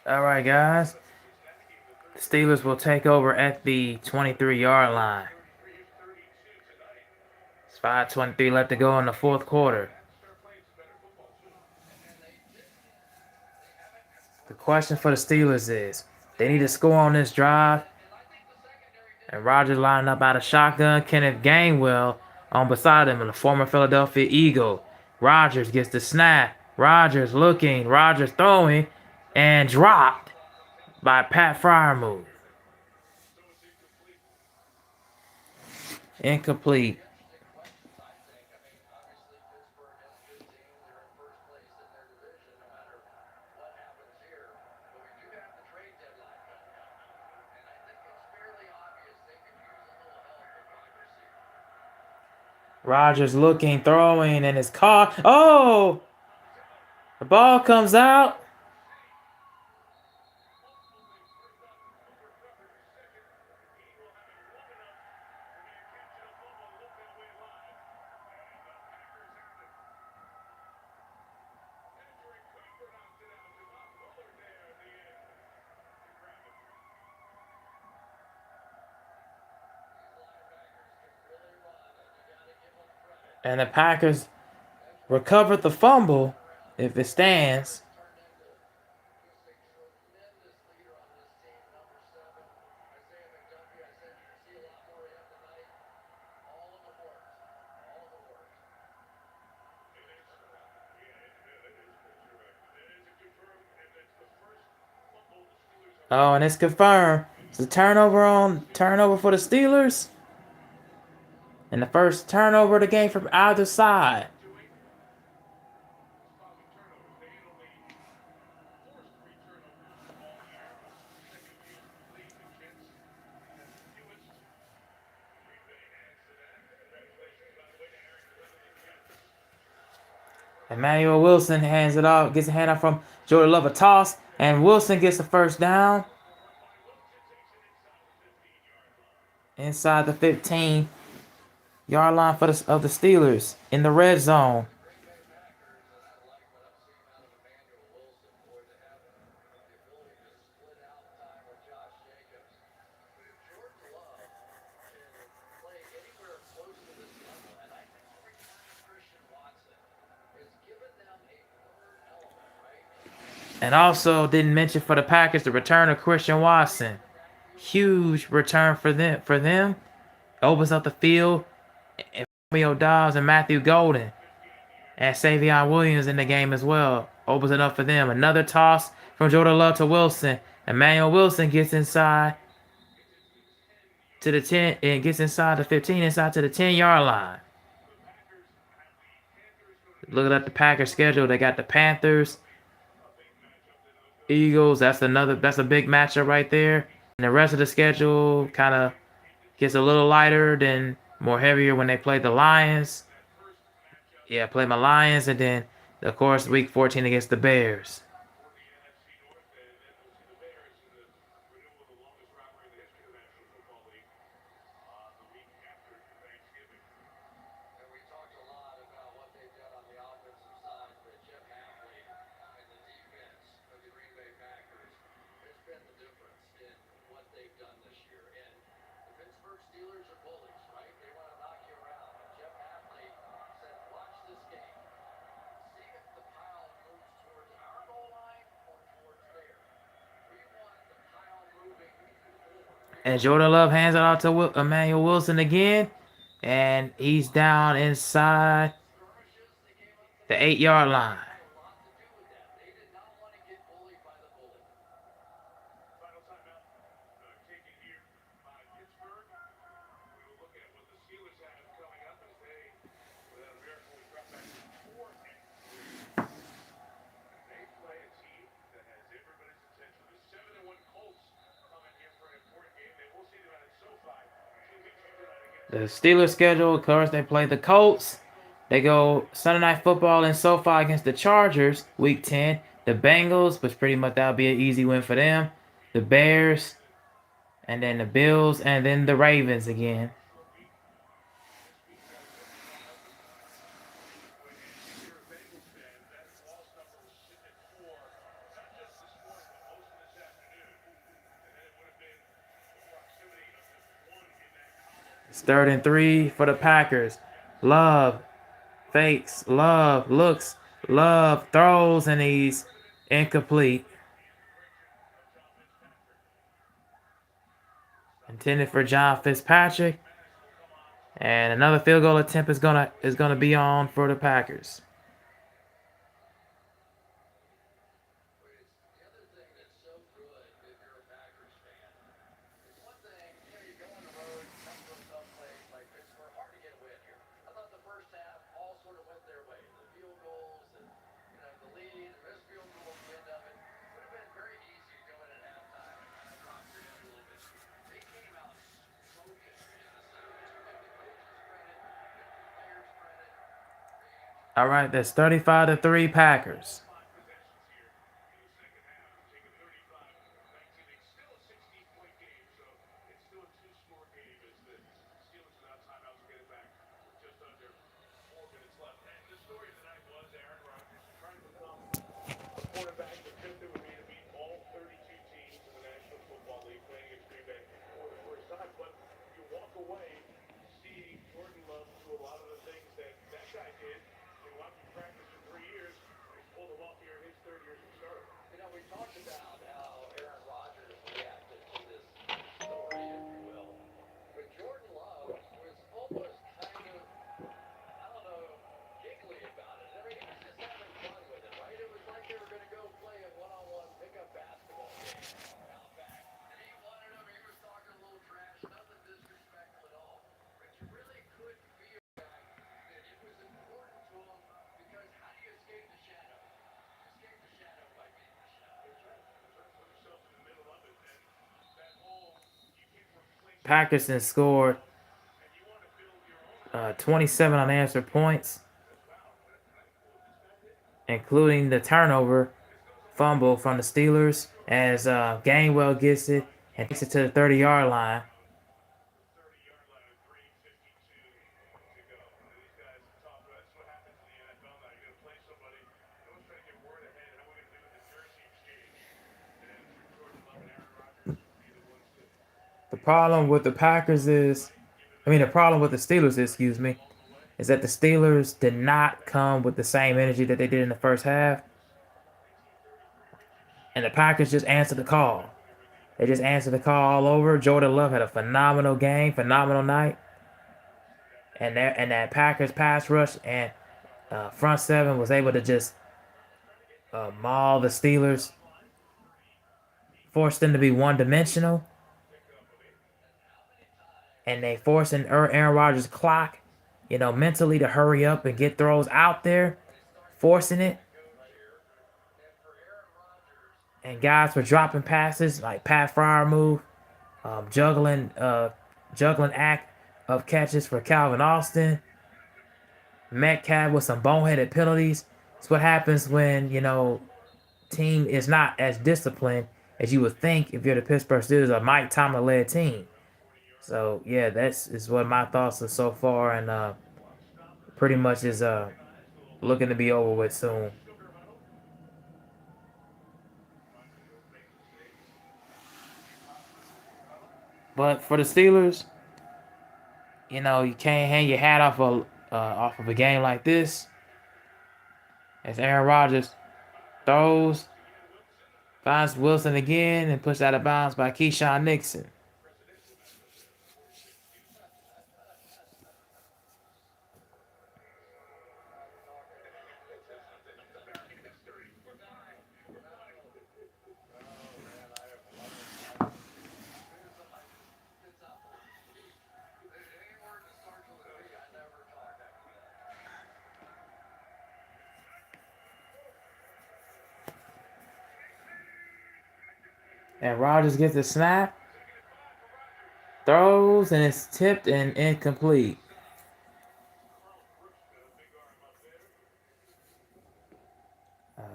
Speaker 1: All right, guys. The Steelers will take over at the 23-yard line. It's 5:23 left to go in the fourth quarter. The question for the Steelers is, they need to score on this drive, and Rodgers lining up out of shotgun. Kenneth Gainwell on beside him, and the former Philadelphia Eagle. Rodgers gets the snap. Rodgers looking. Rodgers throwing, and dropped by Pat Fryermuth. Incomplete. Rodgers looking, throwing, and his car. Oh! The ball comes out. And the Packers recovered the fumble if it stands. Oh, and it's confirmed. It's a turnover for the Steelers. And the first turnover of the game from either side. Emmanuel Wilson hands it off, gets a handoff from Jordan Love, a toss, and Wilson gets the first down inside the 15-yard line of the Steelers in the red zone. And also didn't mention for the Packers the return of Christian Watson. Huge return for them. Opens up the field. And Romeo Dobbs and Matthew Golden and Savion Williams in the game as well. Opens it up for them. Another toss from Jordan Love to Wilson. Emmanuel Wilson gets inside to the 10 and gets inside the 15, inside to the 10-yard line. Looking at the Packers schedule, they got the Panthers, Eagles. That's a big matchup right there. And the rest of the schedule kind of gets a little lighter, then more heavier when they play the Lions. Yeah, play my Lions, and then of course week 14 against the Bears. And Jordan Love hands it off to Emmanuel Wilson again. And he's down inside the 8-yard line. The Steelers schedule, of course, they play the Colts. They go Sunday Night Football in SoFi against the Chargers, Week 10. The Bengals, which pretty much that'll be an easy win for them. The Bears, and then the Bills, and then the Ravens again. It's 3rd and 3 for the Packers. Love fakes, Love looks, Love throws, and he's incomplete. Intended for John Fitzpatrick. And another field goal attempt is gonna be on for the Packers. All right, that's 35-3 Packers. Packers scored 27 unanswered points, including the turnover fumble from the Steelers as Gainwell gets it and takes it to the 30-yard line. The problem with the Packers is, the problem with the Steelers, excuse me, is that the Steelers did not come with the same energy that they did in the first half. And the Packers just answered the call. They just answered the call all over. Jordan Love had a phenomenal game, phenomenal night. And that Packers pass rush and front seven was able to just maul the Steelers, forced them to be one-dimensional. And they forced Aaron Rodgers' clock, mentally to hurry up and get throws out there, forcing it. And guys were dropping passes like Pat Freiermuth, juggling act of catches for Calvin Austin. Metcalf with some boneheaded penalties. It's what happens when, team is not as disciplined as you would think if you're the Pittsburgh Steelers, a Mike Tomlin-led team. So, yeah, that's is what my thoughts are so far, and pretty much is looking to be over with soon. But for the Steelers, you can't hang your hat off of a game like this. As Aaron Rodgers throws, finds Wilson again, and pushed out of bounds by Keyshawn Nixon. And Rodgers gets the snap, throws, and it's tipped and incomplete.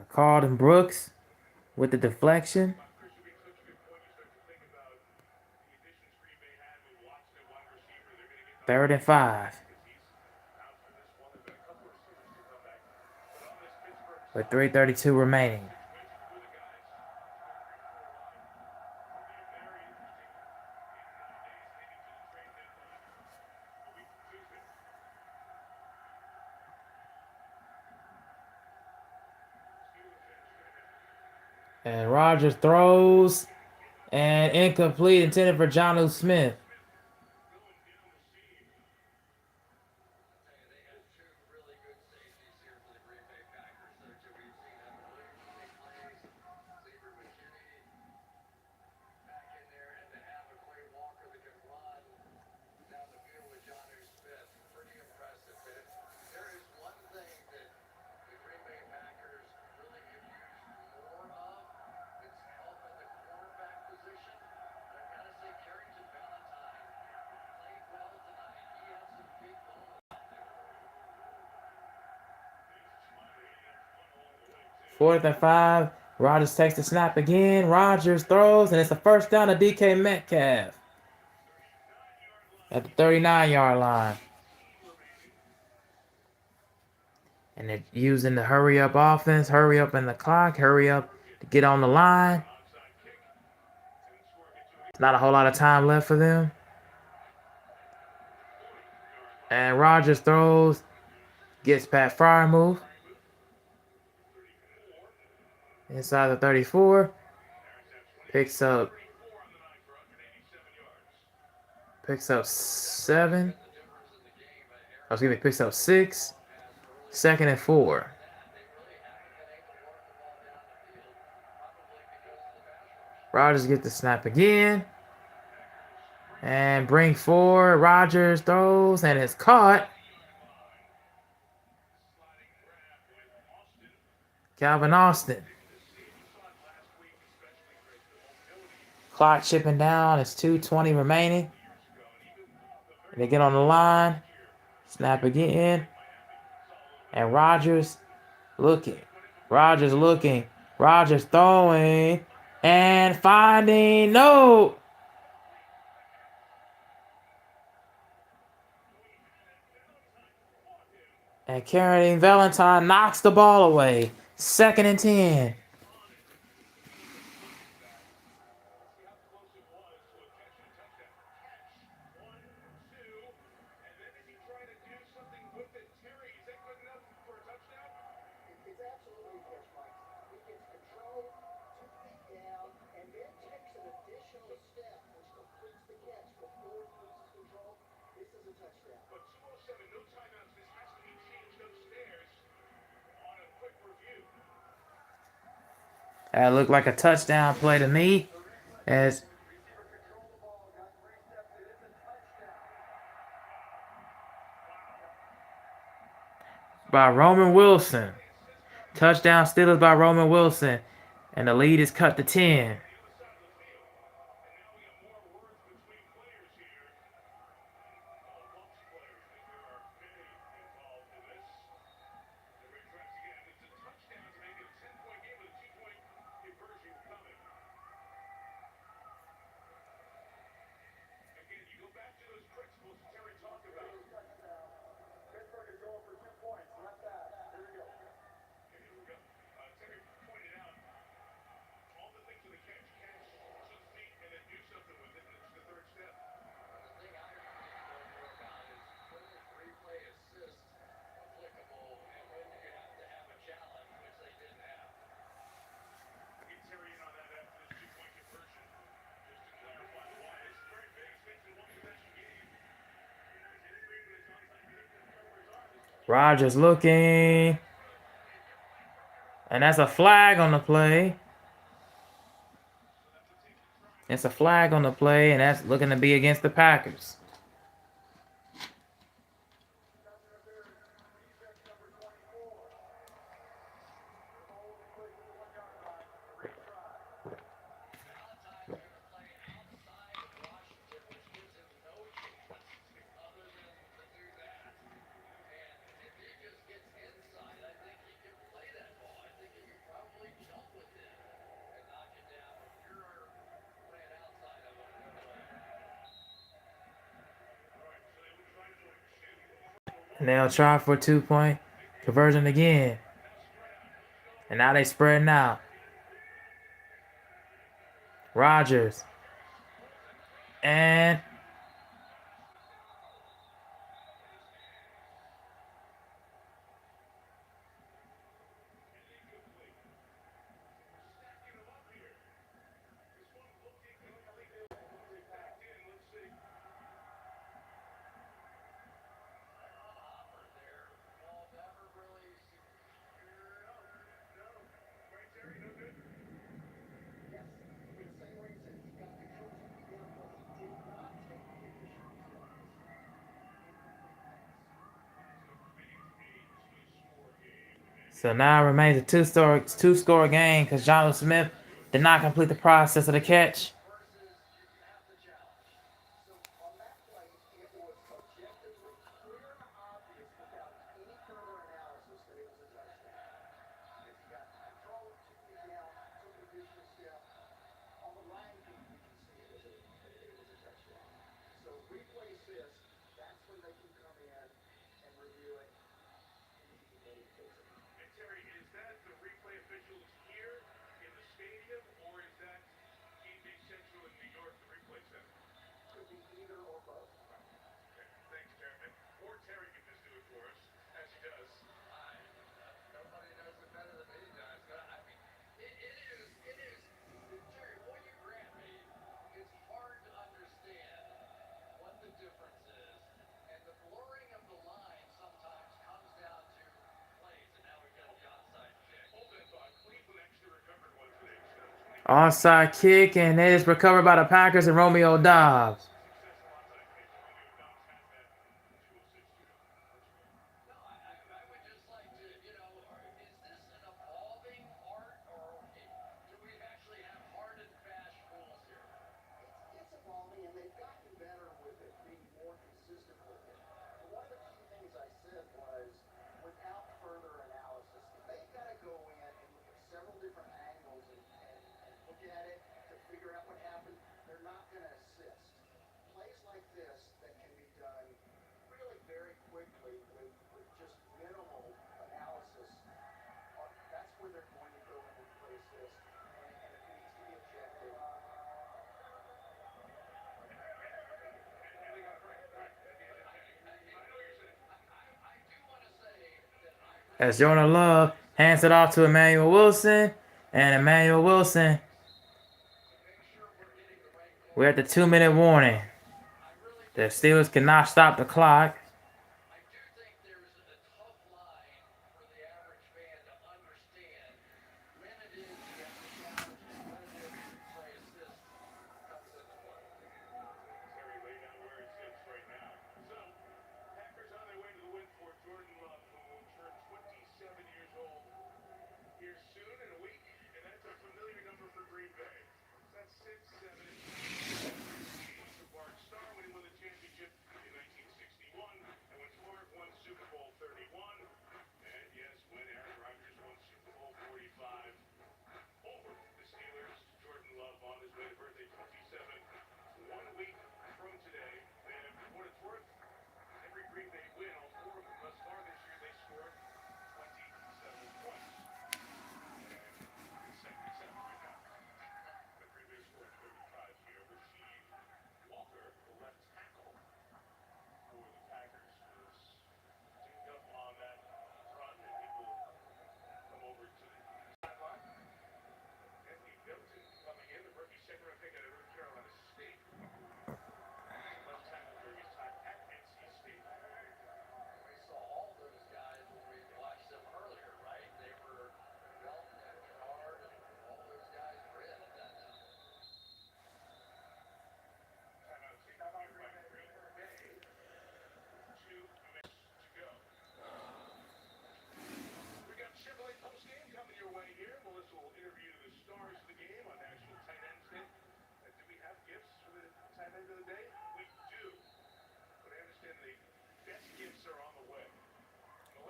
Speaker 1: Carlton Brooks with the deflection. 3rd and 5. With 3:32 remaining. And Rogers throws and incomplete, intended for Jonnu Smith. Fourth and 5. Rogers takes the snap again. Rogers throws, and it's a first down to DK Metcalf at the 39-yard line. And they're using the hurry up offense, hurry up in the clock, hurry up to get on the line. Not a whole lot of time left for them. And Rogers throws, gets Pat Fryermuth inside the 34. Picks up 7. Oh, excuse me, picks up 6. 2nd and 4. Rogers gets the snap again. And bring forward. Rogers throws, and it's caught. Calvin Austin. Clock chipping down. It's 2:20 remaining. And they get on the line. Snap again. And Rogers looking. Rogers looking. Rogers throwing. And finding no. And Carradine Valentine knocks the ball away. 2nd and 10. That looked like a touchdown play to me. As by Roman Wilson. Touchdown Steelers by Roman Wilson. And the lead is cut to 10. Rogers looking. And that's a flag on the play. It's a flag on the play, and that's looking to be against the Packers. And they'll try for a 2-point conversion again. And now they spreading out. Rogers. And So now it remains a two score game because John Smith did not complete the process of the catch. Onside kick, and it is recovered by the Packers and Romeo Dobbs. As Jordan Love hands it off to Emmanuel Wilson, and Emmanuel Wilson, we're at the 2-minute warning. The Steelers cannot stop the clock.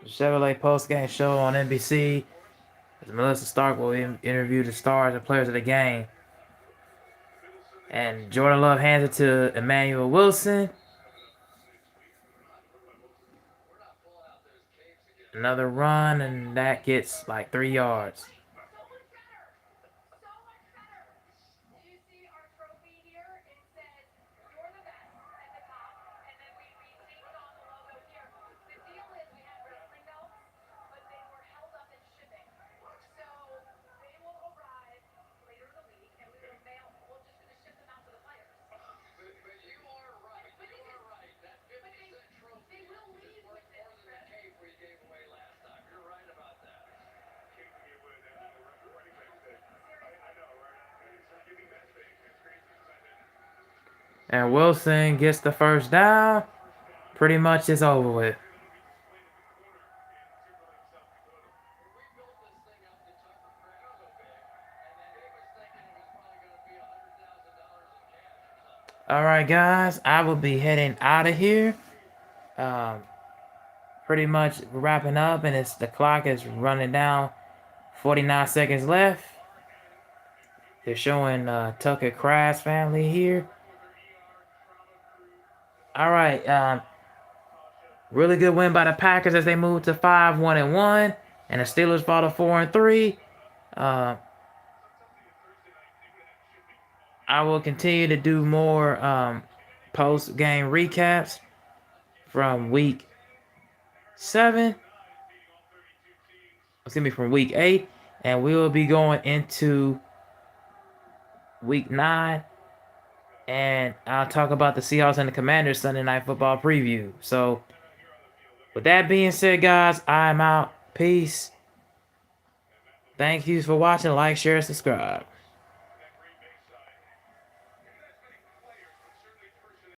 Speaker 1: Chevrolet post-game show on NBC. As Melissa Stark will interview the stars and players of the game. And Jordan Love hands it to Emmanuel Wilson. Another run, and that gets like 3 yards. And Wilson gets the first down. Pretty much it's over with. All right, guys, I will be heading out of here. Um, Pretty much wrapping up, and the clock is running down. 49 seconds left. They're showing Tucker Kraft's family here. All right, really good win by the Packers as they move to 5-1-1, and the Steelers fall to 4-3. I will continue to do more post-game recaps from week 7. Excuse me, from week 8, and we will be going into week 9, and I'll talk about the Seahawks and the Commanders Sunday Night Football preview. So, with that being said, guys, I'm out. Peace. Thank you for watching. Like, share, subscribe.